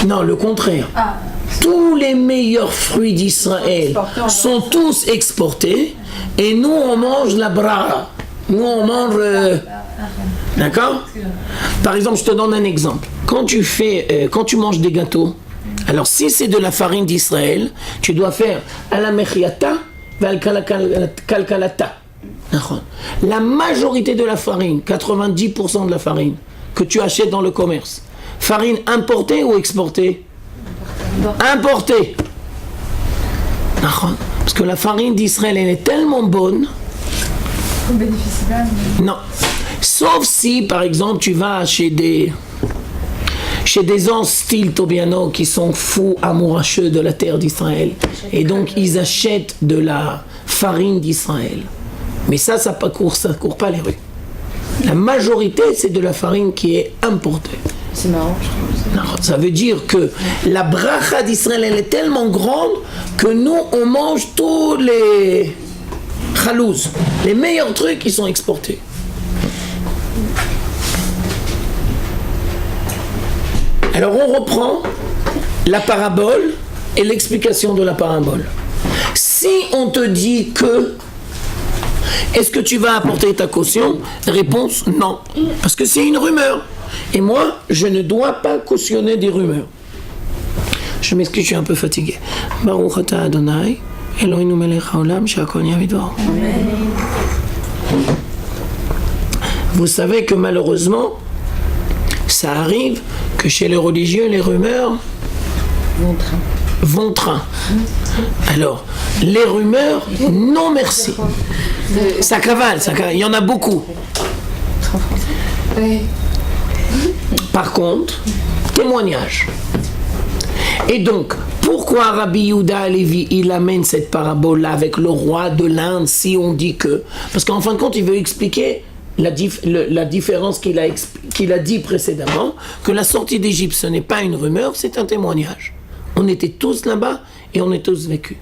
Non, le contraire. Ah. Tous les meilleurs fruits d'Israël sont tous exportés et nous on mange la bracha. Nous on mange. D'accord? Par exemple, je te donne un exemple. Quand tu manges des gâteaux, alors si c'est de la farine d'Israël, tu dois faire à la mechiata va al kalkalata. La majorité de la farine, 90% de la farine que tu achètes dans le commerce, farine importée ou exportée? Importée. Parce que la farine d'Israël, elle est tellement bonne. On bénéficie pas. Non. Sauf si, par exemple, tu vas chez des gens style Tobiano qui sont fous, amouracheux de la terre d'Israël. Et donc, ils achètent de la farine d'Israël. Mais ça court pas les rues. La majorité, c'est de la farine qui est importée. C'est marrant, je trouve. Ça veut dire que la bracha d'Israël, elle est tellement grande que nous, on mange tous les chalouz, les meilleurs trucs qui sont exportés. Alors on reprend la parabole et l'explication de la parabole. Si on te dit que est-ce que tu vas apporter ta caution? Réponse non, parce que c'est une rumeur. Et moi, je ne dois pas cautionner des rumeurs. Je m'excuse, je suis un peu fatigué. Baruch atah Adonai, Eloheinu melech haolam, she'akol nהיה bidvaro. Vous savez que malheureusement, ça arrive que chez les religieux, les rumeurs vont train. Alors, les rumeurs, non merci. Ça cavale, il y en a beaucoup. Par contre, témoignage. Et donc, pourquoi Rabbi Yehuda Halevi, il amène cette parabole-là avec le roi de l'Inde si on dit que... Parce qu'en fin de compte, il veut expliquer la différence qu'il a dit précédemment, que la sortie d'Égypte, ce n'est pas une rumeur, c'est un témoignage. On était tous là-bas et on est tous vécus.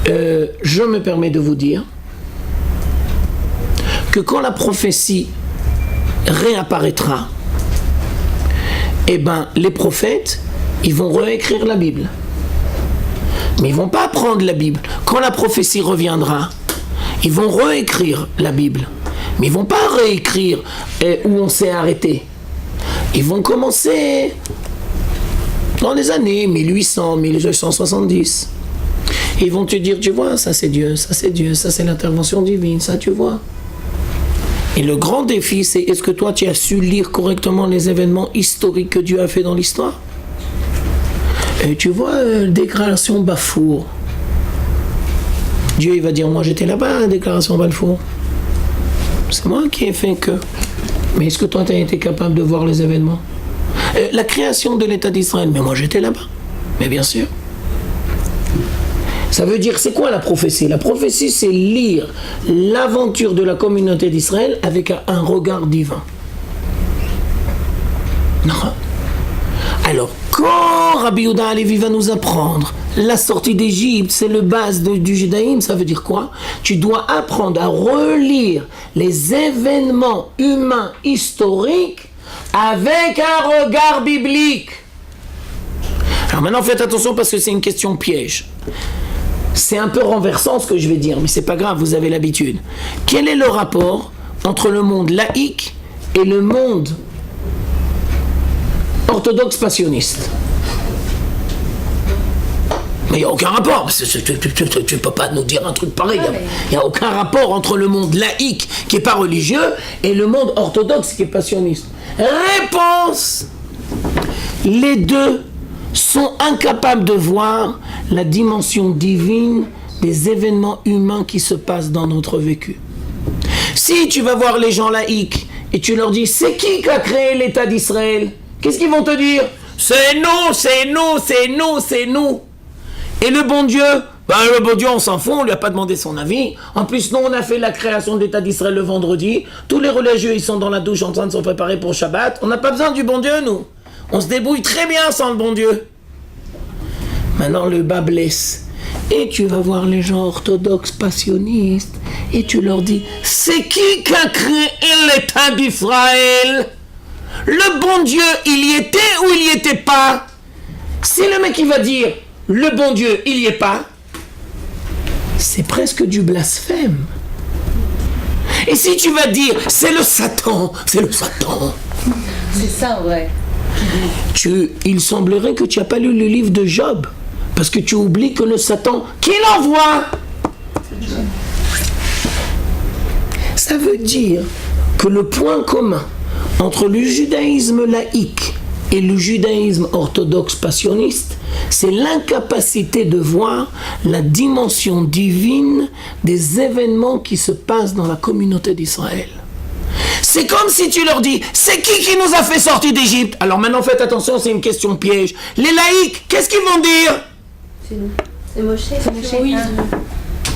Je me permets de vous dire que quand la prophétie réapparaîtra, eh ben, les prophètes, ils vont réécrire la Bible. Mais ils ne vont pas prendre la Bible. Quand la prophétie reviendra, ils vont réécrire la Bible. Mais ils ne vont pas réécrire où on s'est arrêté. Ils vont commencer dans les années 1800, 1870. Ils vont te dire, tu vois, ça c'est Dieu, ça c'est l'intervention divine, ça tu vois. Et le grand défi, c'est est-ce que toi tu as su lire correctement les événements historiques que Dieu a fait dans l'histoire? Et tu vois, déclaration Balfour. Dieu il va dire, moi j'étais là-bas, déclaration Balfour. C'est moi qui ai fait que. Mais est-ce que toi tu as été capable de voir les événements? La création de l'État d'Israël, mais moi j'étais là-bas. Mais bien sûr. Ça veut dire, c'est quoi la prophétie? La prophétie, c'est lire l'aventure de la communauté d'Israël avec un regard divin. Non. Alors, quand Rabbi Yehuda Halevi va nous apprendre la sortie d'Égypte, c'est le base du judaïsme, ça veut dire quoi? Tu dois apprendre à relire les événements humains historiques avec un regard biblique. Alors maintenant, faites attention parce que c'est une question piège. C'est un peu renversant ce que je vais dire, mais c'est pas grave, vous avez l'habitude. Quel est le rapport entre le monde laïque et le monde orthodoxe passionniste? Mais il n'y a aucun rapport. Tu ne peux pas nous dire un truc pareil. Il n'y a aucun rapport entre le monde laïque qui n'est pas religieux et le monde orthodoxe qui est passionniste. Réponse! Les deux sont incapables de voir la dimension divine des événements humains qui se passent dans notre vécu. Si tu vas voir les gens laïcs et tu leur dis c'est qui a créé l'État d'Israël, qu'est-ce qu'ils vont te dire? C'est nous, c'est nous, c'est nous, c'est nous. Et le bon Dieu, le bon Dieu on s'en fout, on lui a pas demandé son avis. En plus nous on a fait la création de l'État d'Israël le vendredi, tous les religieux ils sont dans la douche en train de se préparer pour Shabbat, on n'a pas besoin du bon Dieu nous. On se débrouille très bien sans le bon Dieu. Maintenant le bas blesse. Et tu vas voir les gens orthodoxes passionnistes et tu leur dis c'est qui a créé l'État d'Israël? Le bon Dieu, il y était ou il y était pas? Si le mec il va dire le bon Dieu, il y est pas, c'est presque du blasphème. Et si tu vas dire c'est le Satan, c'est le Satan. C'est ça, ouais. Il semblerait que tu n'as pas lu le livre de Job, parce que tu oublies que le Satan, qui l'envoie? Ça veut dire que le point commun entre le judaïsme laïque et le judaïsme orthodoxe passionniste, c'est l'incapacité de voir la dimension divine des événements qui se passent dans la communauté d'Israël. C'est comme si tu leur dis, c'est qui nous a fait sortir d'Égypte? Alors maintenant faites attention, c'est une question piège. Les laïcs, qu'est-ce qu'ils vont dire? C'est nous. C'est Moshe. Oui.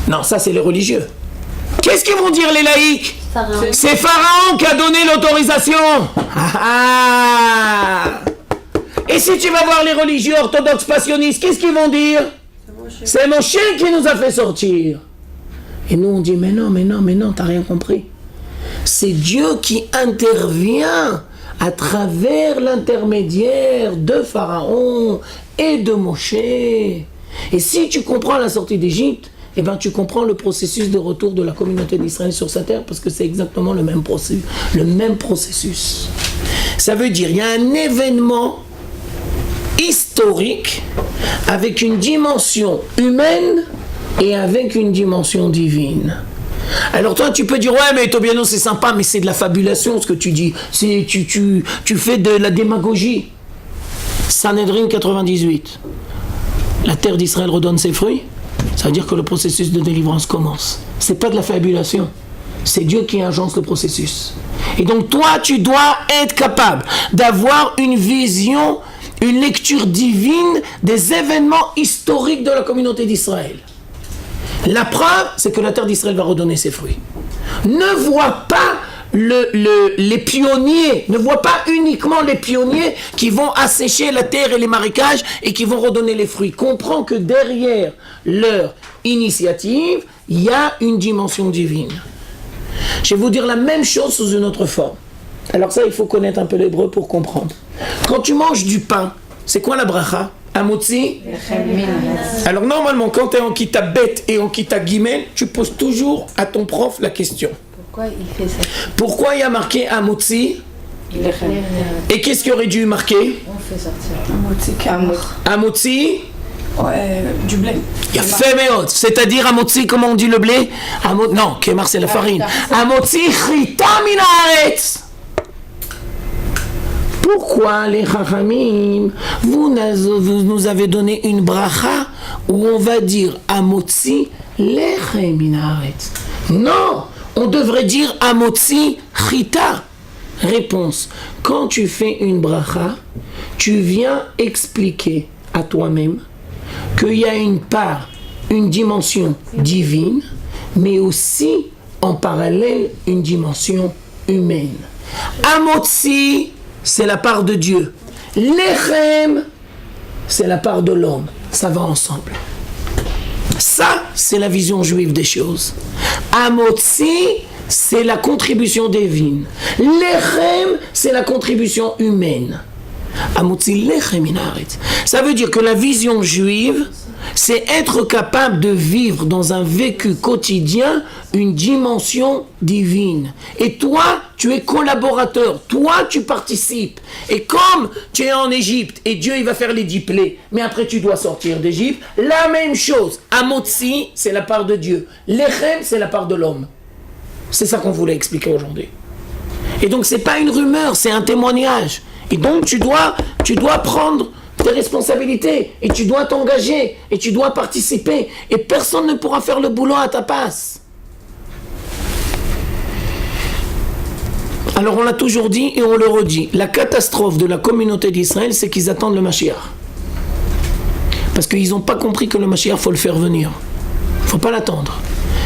Non, ça c'est les religieux. Qu'est-ce qu'ils vont dire les laïcs? Pharaon. C'est Pharaon qui a donné l'autorisation. Et si tu vas voir les religieux orthodoxes passionnistes, qu'est-ce qu'ils vont dire? C'est Moshe qui nous a fait sortir. Et nous on dit, mais non, t'as rien compris. C'est Dieu qui intervient à travers l'intermédiaire de Pharaon et de Moshe. Et si tu comprends la sortie d'Égypte, eh ben tu comprends le processus de retour de la communauté d'Israël sur sa terre, parce que c'est exactement le même processus. Ça veut dire, il y a un événement historique avec une dimension humaine et avec une dimension divine. Alors toi tu peux dire ouais mais Tobiano c'est sympa mais c'est de la fabulation ce que tu dis, tu fais de la démagogie. Sanhedrin 98, la terre d'Israël redonne ses fruits, ça veut dire que le processus de délivrance commence. C'est pas de la fabulation, c'est Dieu qui agence le processus. Et donc toi tu dois être capable d'avoir une vision, une lecture divine des événements historiques de la communauté d'Israël. La preuve, c'est que la terre d'Israël va redonner ses fruits. Ne vois pas les pionniers, ne vois pas uniquement les pionniers qui vont assécher la terre et les marécages et qui vont redonner les fruits. Comprends que derrière leur initiative, il y a une dimension divine. Je vais vous dire la même chose sous une autre forme. Alors ça, il faut connaître un peu l'hébreu pour comprendre. Quand tu manges du pain, c'est quoi la bracha? Amotzi? Alors normalement, quand tu es en kita bet et en kita gimel, tu poses toujours à ton prof la question. Pourquoi il fait ça? Pourquoi il y a marqué Amotzi? Et qu'est-ce qu'il aurait dû marquer? On fait sortir. Amotzi? Ouais, du blé. Il y a fait méot, c'est-à-dire Amotzi, comment on dit le blé? Non, Kemar c'est la farine. Amotzi chita min haaretz. Pourquoi les Chachamim, vous nous avez donné une bracha où on va dire Amotzi lechem min haaretz? Non, on devrait dire Amotzi chita. Réponse, quand tu fais une bracha, tu viens expliquer à toi-même qu'il y a une part, une dimension divine, mais aussi en parallèle une dimension humaine. Amotzi, c'est la part de Dieu. Lechem, c'est la part de l'homme. Ça va ensemble. Ça, c'est la vision juive des choses. Amotzi, c'est la contribution divine. Lechem, c'est la contribution humaine. Amotzi lechem min haaretz. Ça veut dire que la vision juive, c'est être capable de vivre dans un vécu quotidien une dimension divine. Et toi, tu es collaborateur. Toi, tu participes. Et comme tu es en Égypte et Dieu, il va faire les 10 plaies, mais après tu dois sortir d'Égypte, la même chose. Amotzi, c'est la part de Dieu. Lechem, c'est la part de l'homme. C'est ça qu'on voulait expliquer aujourd'hui. Et donc, c'est pas une rumeur, c'est un témoignage. Et donc, tu dois prendre tes responsabilités, et tu dois t'engager, et tu dois participer, et personne ne pourra faire le boulot à ta place. Alors, on l'a toujours dit, et on le redit, la catastrophe de la communauté d'Israël, c'est qu'ils attendent le Mashiach. Parce qu'ils n'ont pas compris que le Mashiach, il faut le faire venir. Il ne faut pas l'attendre.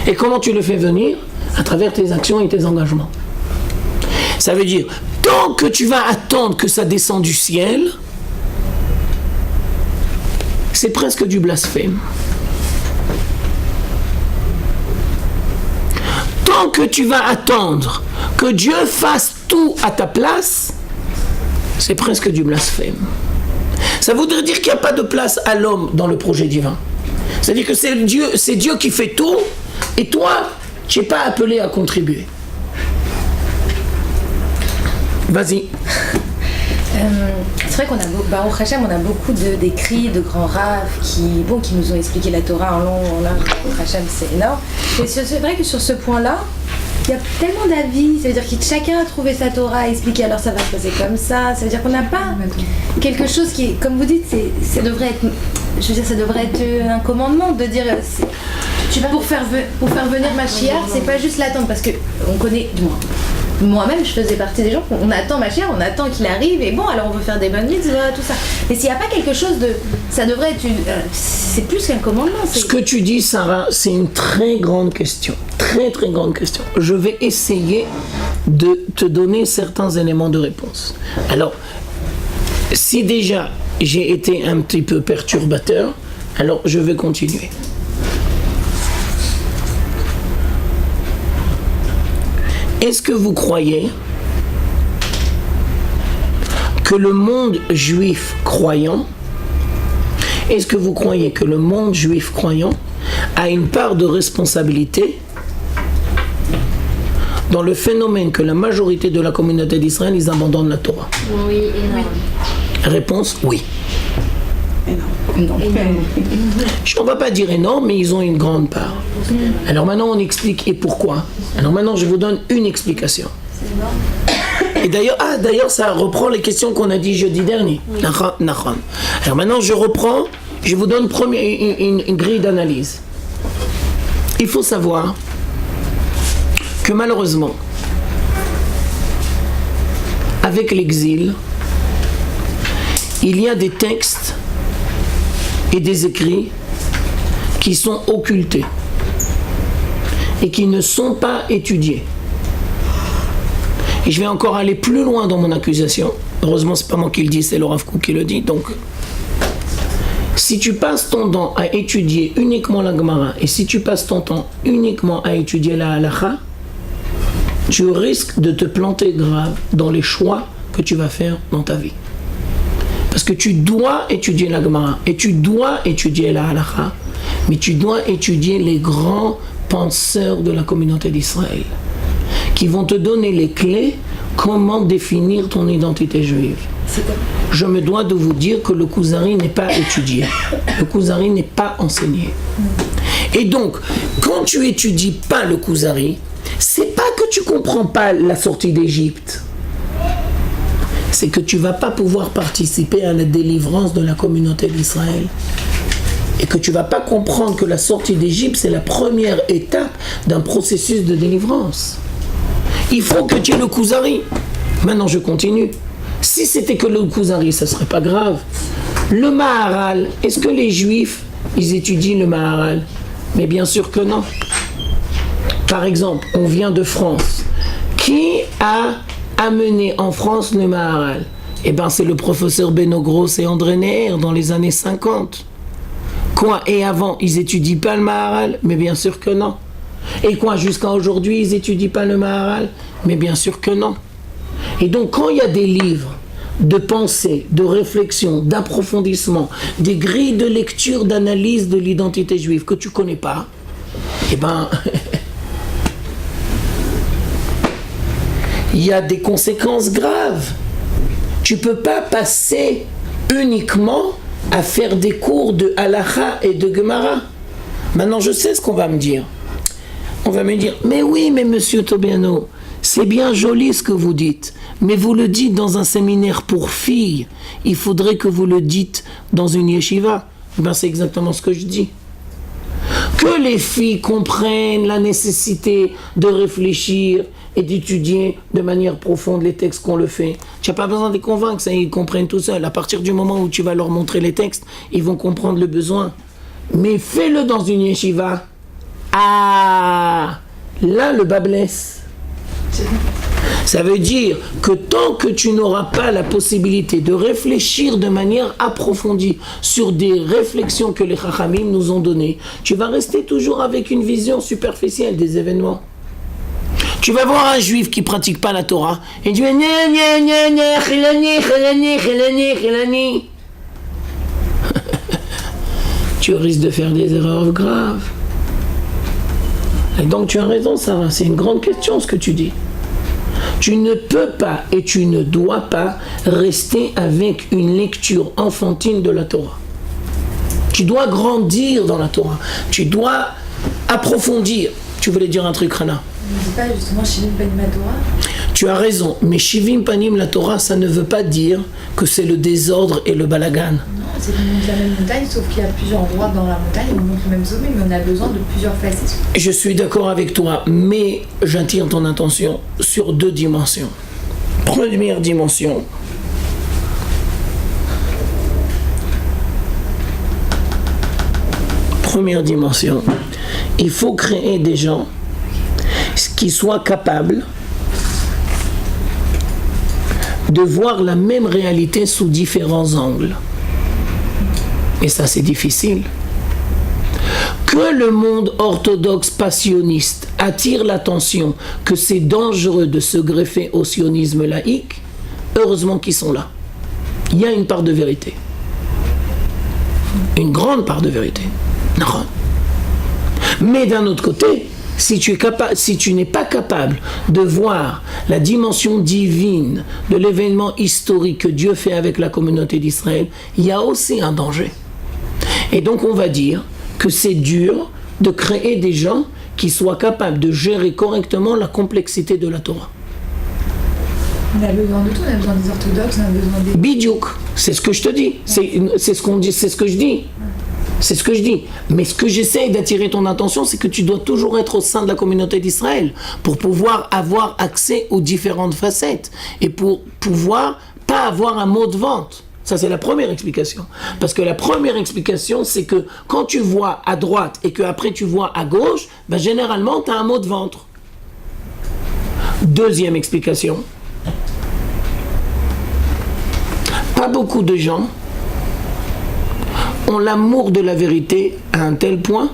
Et comment tu le fais venir? À travers tes actions et tes engagements. Ça veut dire, tant que tu vas attendre que ça descende du ciel, c'est presque du blasphème. Tant que tu vas attendre que Dieu fasse tout à ta place, c'est presque du blasphème. Ça voudrait dire qu'il n'y a pas de place à l'homme dans le projet divin. C'est-à-dire que c'est Dieu qui fait tout, et toi, tu n'es pas appelé à contribuer. Vas-y. C'est vrai qu'on a, Baruch Hashem, on a beaucoup d'écrits de grands raves qui nous ont expliqué la Torah en long, en large. Baruch Hashem, c'est énorme. Et c'est vrai que sur ce point-là, il y a tellement d'avis. Ça veut dire que chacun a trouvé sa Torah, expliqué alors ça va se passer comme ça. Ça veut dire qu'on n'a pas quelque chose qui, comme vous dites, ça devrait être un commandement de dire. Pour faire venir Mashiach, c'est pas juste l'attendre, parce que on connaît, du moins. Moi-même, je faisais partie des gens, on attend Mashiach, on attend qu'il arrive, et bon, alors on veut faire des bonnes mitzvahs, tout ça. Mais s'il n'y a pas quelque chose de... Ça devrait être c'est plus qu'un commandement. Ce que tu dis, Sarah, c'est une très grande question. Très, très grande question. Je vais essayer de te donner certains éléments de réponse. Alors, si déjà j'ai été un petit peu perturbateur, alors je vais continuer. Est-ce que vous croyez que le monde juif croyant, est-ce que vous croyez que le monde juif croyant a une part de responsabilité dans le phénomène que la majorité de la communauté d'Israël, ils abandonnent la Torah? Oui, énorme. Réponse, oui. Non. On ne va pas dire énorme, mais ils ont une grande part. Alors maintenant, on explique et pourquoi. Alors maintenant, je vous donne une explication. Et d'ailleurs, ça reprend les questions qu'on a dit jeudi dernier. Alors maintenant, je vous donne une grille d'analyse. Il faut savoir que malheureusement, avec l'exil, il y a des textes et des écrits qui sont occultés et qui ne sont pas étudiés. Et je vais encore aller plus loin dans mon accusation. Heureusement, c'est pas moi qui le dis, c'est le Rav Kook qui le dit. Donc, si tu passes ton temps à étudier uniquement la Gemara et si tu passes ton temps uniquement à étudier la Halacha, tu risques de te planter grave dans les choix que tu vas faire dans ta vie. Parce que tu dois étudier la Gemara et tu dois étudier la Halakha, mais tu dois étudier les grands penseurs de la communauté d'Israël qui vont te donner les clés comment définir ton identité juive. Je me dois de vous dire que le Kuzari n'est pas étudié, le Kuzari n'est pas enseigné. Et donc, quand tu étudies pas le Kuzari, c'est pas que tu comprends pas la sortie d'Égypte, c'est que tu vas pas pouvoir participer à la délivrance de la communauté d'Israël. Et que tu vas pas comprendre que la sortie d'Égypte, c'est la première étape d'un processus de délivrance. Il faut que tu aies le Kuzari. Maintenant, je continue. Si c'était que le Kuzari, ça serait pas grave. Le Maharal, est-ce que les Juifs, ils étudient le Maharal? Mais bien sûr que non. Par exemple, on vient de France. Qui a amené en France le Maharal? Eh bien, c'est le professeur Beno Gross et André Neher dans les années 50. Quoi? Et avant, ils étudient pas le Maharal? Mais bien sûr que non. Et quoi? Jusqu'à aujourd'hui, ils étudient pas le Maharal? Mais bien sûr que non. Et donc, quand il y a des livres de pensée, de réflexion, d'approfondissement, des grilles de lecture, d'analyse de l'identité juive que tu connais pas, eh ben, il y a des conséquences graves. Tu peux pas passer uniquement à faire des cours de halakha et de gemara. Maintenant, je sais ce qu'on va me dire. On va me dire, mais oui, mais monsieur Tobiano, c'est bien joli ce que vous dites, mais vous le dites dans un séminaire pour filles. Il faudrait que vous le dites dans une yeshiva. Ben, c'est exactement ce que je dis. Que les filles comprennent la nécessité de réfléchir et d'étudier de manière profonde les textes qu'on le fait. Tu n'as pas besoin de les convaincre, ça, ils comprennent tout seuls. À partir du moment où tu vas leur montrer les textes, ils vont comprendre le besoin. Mais fais-le dans une yeshiva. Ah, là, le bas blesse. Ça veut dire que tant que tu n'auras pas la possibilité de réfléchir de manière approfondie sur des réflexions que les Chachamim nous ont données, tu vas rester toujours avec une vision superficielle des événements. Tu vas voir un juif qui ne pratique pas la Torah et tu vas chilani. Tu risques de faire des erreurs graves. Et donc tu as raison, Sarah, c'est une grande question ce que tu dis. Tu ne peux pas et tu ne dois pas rester avec une lecture enfantine de la Torah. Tu dois grandir dans la Torah. Tu dois approfondir. Tu voulais dire un truc, Rana? On ne dit pas justement Shivim Panim la Torah? Tu as raison, mais Shivim Panim la Torah, ça ne veut pas dire que c'est le désordre et le balagan. Non, c'est qu'on monte la même montagne, sauf qu'il y a plusieurs endroits dans la montagne, on monte le même sommet, mais on a besoin de plusieurs facettes. Je suis d'accord avec toi, mais j'attire ton attention sur deux dimensions. Première dimension, il faut créer des gens qui soient capables de voir la même réalité sous différents angles. Et ça, c'est difficile. Que le monde orthodoxe passionniste attire l'attention que c'est dangereux de se greffer au sionisme laïque, heureusement qu'ils sont là. Il y a une part de vérité. Une grande part de vérité. Non. Mais d'un autre côté, si tu n'es pas capable de voir la dimension divine de l'événement historique que Dieu fait avec la communauté d'Israël, il y a aussi un danger. Et donc on va dire que c'est dur de créer des gens qui soient capables de gérer correctement la complexité de la Torah. On a besoin de tout, on a besoin des orthodoxes, on a besoin des... Bidiouk, c'est ce que je te dis, c'est ce qu'on dit, c'est ce que je dis. C'est ce que je dis. Mais ce que j'essaye d'attirer ton attention, c'est que tu dois toujours être au sein de la communauté d'Israël pour pouvoir avoir accès aux différentes facettes et pour pouvoir pas avoir un mot de vente. Ça, c'est la première explication. Parce que la première explication, c'est que quand tu vois à droite et qu'après tu vois à gauche, ben généralement, tu as un mot de ventre. Deuxième explication. Pas beaucoup de gens ont l'amour de la vérité à un tel point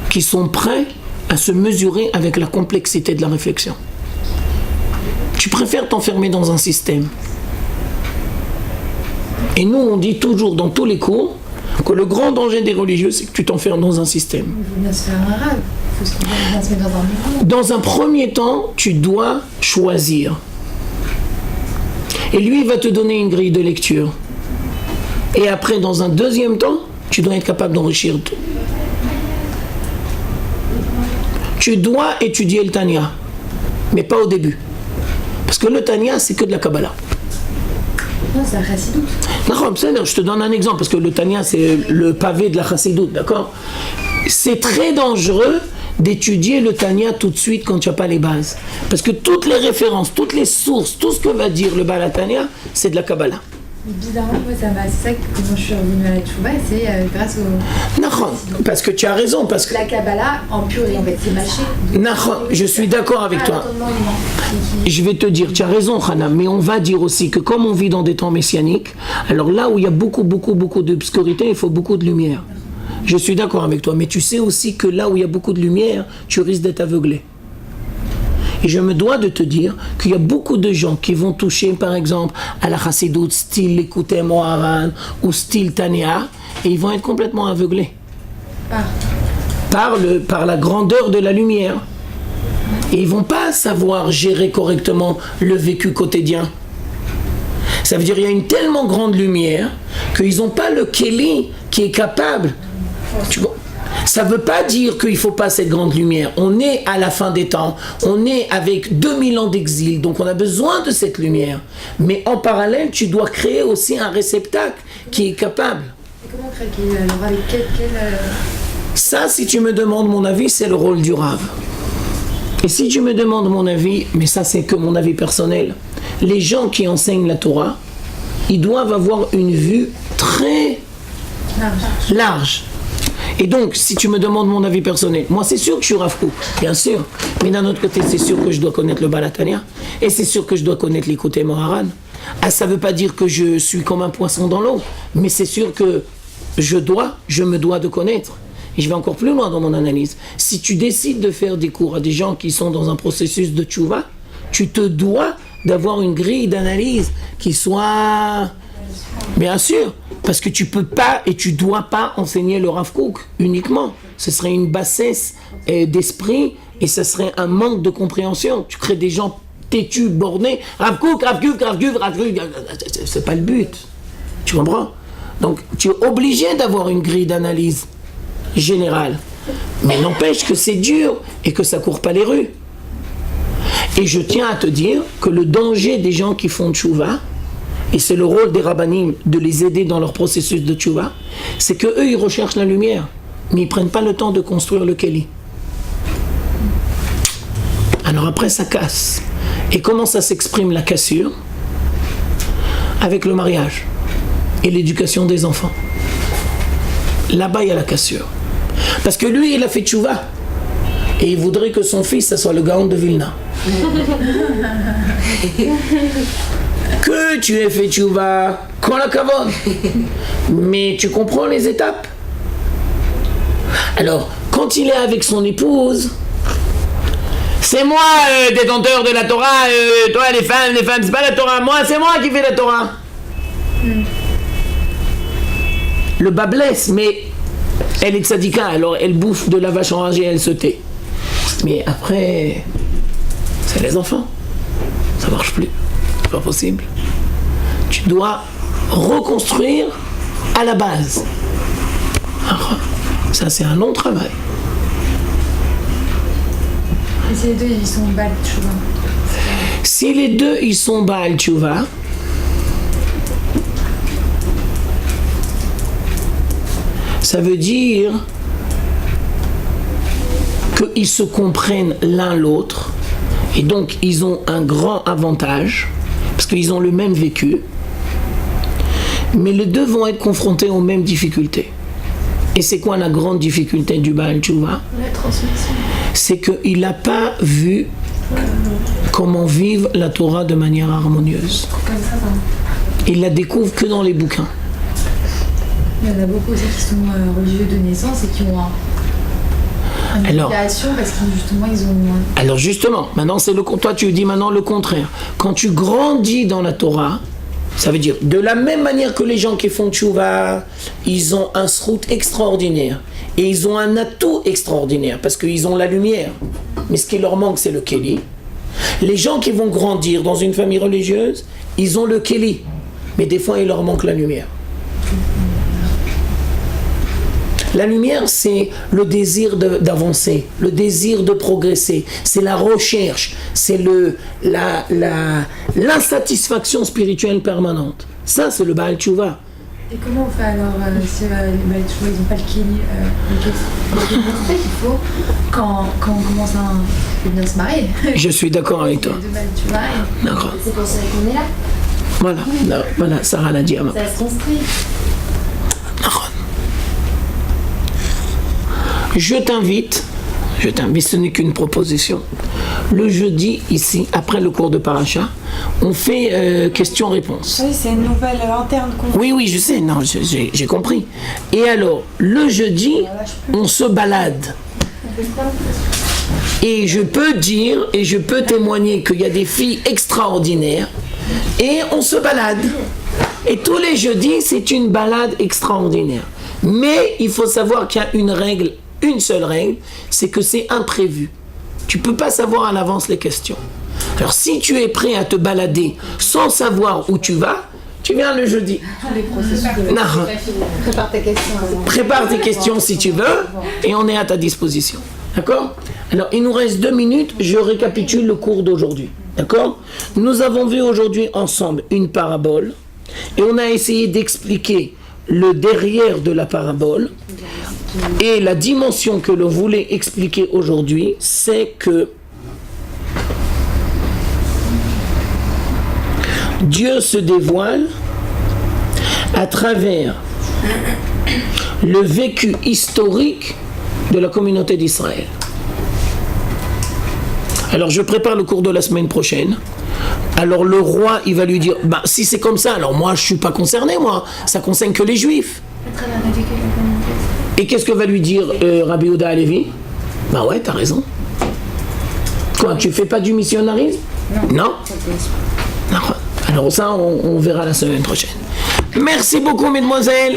qu'ils sont prêts à se mesurer avec la complexité de la réflexion. tu préfères t'enfermer dans un système. Et nous, on dit toujours dans tous les cours que le grand danger des religieux, c'est que tu t'enfermes dans un système. Il faut bien se faire un rêve. Il faut se mettre dans un mouvement. Dans un premier temps, tu dois choisir. Et lui, il va te donner une grille de lecture. Et après, dans un deuxième temps, tu dois être capable d'enrichir tout. Tu dois étudier le Tanya, mais pas au début. Parce que le Tanya, c'est que de la Kabbalah. Non, c'est la chassidoute. D'accord, je te donne un exemple, parce que le Tanya, c'est le pavé de la chassidoute, d'accord? C'est très dangereux d'étudier le Tanya tout de suite quand tu n'as pas les bases. Parce que toutes les références, toutes les sources, tout ce que va dire le Baal Tanya, c'est de la Kabbalah. Bizarrement, moi, c'est ça que quand je suis revenue à la Tchouva, c'est grâce au... Non, parce que tu as raison, parce que... La Kabbalah, en purée, en fait, c'est mâché. Non, je suis d'accord avec toi. Je vais te dire, tu as raison, Hana, mais on va dire aussi que comme on vit dans des temps messianiques, alors là où il y a beaucoup d'obscurité, il faut beaucoup de lumière. Je suis d'accord avec toi, mais tu sais aussi que là où il y a beaucoup de lumière, tu risques d'être aveuglé. Et je me dois de te dire qu'il y a beaucoup de gens qui vont toucher, par exemple, à la chassidoute, style l'écouter Moharan ou style Tania, et ils vont être complètement aveuglés. Par la grandeur de la lumière. Et ils ne vont pas savoir gérer correctement le vécu quotidien. Ça veut dire qu'il y a une tellement grande lumière qu'ils n'ont pas le Kéli qui est capable. Tu vois? Ça ne veut pas dire qu'il ne faut pas cette grande lumière. On est à la fin des temps. On est avec 2000 ans d'exil. Donc on a besoin de cette lumière. Mais en parallèle, tu dois créer aussi un réceptacle qui est capable. Et comment créer alors avec quel Ça, si tu me demandes mon avis, c'est le rôle du Rav. Et si tu me demandes mon avis, mais ça c'est que mon avis personnel, les gens qui enseignent la Torah, ils doivent avoir une vue très large. Et donc, si tu me demandes mon avis personnel, moi c'est sûr que je suis Rav Kook, bien sûr. Mais d'un autre côté, c'est sûr que je dois connaître le Baal Tanya. Et c'est sûr que je dois connaître l'écouter Moharan. Ah, ça ne veut pas dire que je suis comme un poisson dans l'eau. Mais c'est sûr que je me dois de connaître. Et je vais encore plus loin dans mon analyse. Si tu décides de faire des cours à des gens qui sont dans un processus de tchouva, tu te dois d'avoir une grille d'analyse qui soit... Bien sûr, parce que tu peux pas et tu dois pas enseigner le Rav Kook uniquement. Ce serait une bassesse d'esprit et ce serait un manque de compréhension. Tu crées des gens têtus, bornés. Rav Kook, c'est pas le but. Tu comprends? Donc tu es obligé d'avoir une grille d'analyse générale. Mais n'empêche que c'est dur et que ça court pas les rues. Et je tiens à te dire que le danger des gens qui font tchouva, et c'est le rôle des rabbanim de les aider dans leur processus de tchouva, c'est qu'eux ils recherchent la lumière, mais ils prennent pas le temps de construire le Kéli. Alors après ça casse. Et comment ça s'exprime la cassure? Avec le mariage et l'éducation des enfants. Là-bas il y a la cassure. Parce que lui il a fait tchouva. Et il voudrait que son fils, ça soit le Gaon de Vilna. Que tu aies fait tchouva, qu'on la kavod. Mais tu comprends les étapes. Alors, quand il est avec son épouse, c'est moi détenteur de la Torah, toi les femmes, c'est pas la Torah, moi c'est moi qui fais la Torah. Le bas blesse, mais elle est tzadika, alors elle bouffe de la vache enragée, elle se tait. Mais après, c'est les enfants. Ça marche plus. C'est pas possible. Tu dois reconstruire à la base. Alors, ça, c'est un long travail. Et si les deux, ils sont Baal Tchouva? Si les deux, ils sont Baal Tchouva, ça veut dire qu'ils se comprennent l'un l'autre et donc ils ont un grand avantage parce qu'ils ont le même vécu, mais les deux vont être confrontés aux mêmes difficultés. Et c'est quoi la grande difficulté du Baal Tchouva? La transmission. C'est qu'il n'a pas vu comment vivre la Torah de manière harmonieuse. Comme ça, pardon. Il la découvre que dans les bouquins. Il y en a beaucoup aussi qui sont religieux de naissance et qui ont Une Alors- obligation parce que justement ils ont. Alors justement, maintenant c'est toi tu dis maintenant le contraire. Quand tu grandis dans la Torah, ça veut dire de la même manière que les gens qui font tchouva, ils ont un srout extraordinaire et ils ont un atout extraordinaire parce qu'ils ont la lumière. Mais ce qui leur manque c'est le kéli. Les gens qui vont grandir dans une famille religieuse, ils ont le kéli, mais des fois il leur manque la lumière. La lumière, c'est le désir d'avancer, le désir de progresser, c'est la recherche, c'est l'insatisfaction spirituelle permanente. Ça, c'est le Baal Tshuva. Et comment on fait alors si les Baal Tshuva, ils n'ont pas le kéli, qu'il faut quand on commence à venir se marier? Je suis d'accord avec toi. Il y a deux Baal Tshuva et- D'accord. C'est pour ça qu'on est là. Voilà, Sarah l'a dit à ma Ça se construit. Je t'invite, ce n'est qu'une proposition. Le jeudi, ici, après le cours de Paracha, on fait questions-réponses. Oui, c'est une nouvelle interne qu'on Oui, je sais, non, j'ai compris. Et alors, le jeudi, on se balade. Et je peux dire, et je peux témoigner qu'il y a des filles extraordinaires, et on se balade. Et tous les jeudis, c'est une balade extraordinaire. Mais il faut savoir qu'il y a une seule règle, c'est que c'est imprévu. Tu ne peux pas savoir à l'avance les questions. Alors si tu es prêt à te balader sans savoir où tu vas, tu viens le jeudi. Non. Prépare tes questions. Prépare tes questions si tu veux et on est à ta disposition. D'accord? Alors il nous reste 2 minutes, je récapitule le cours d'aujourd'hui. D'accord? Nous avons vu aujourd'hui ensemble une parabole et on a essayé d'expliquer le derrière de la parabole. Et la dimension que l'on voulait expliquer aujourd'hui, c'est que Dieu se dévoile à travers le vécu historique de la communauté d'Israël. Alors je prépare le cours de la semaine prochaine. Alors le roi, il va lui dire, si c'est comme ça, alors moi je ne suis pas concerné, moi, ça concerne que les Juifs. À travers le vécu de la communauté. Et qu'est-ce que va lui dire Rabbi Yehuda Halevi? Bah ouais, t'as raison. Quoi, tu fais pas du missionnarisme? Non. Alors ça, on verra la semaine prochaine. Merci beaucoup, mesdemoiselles.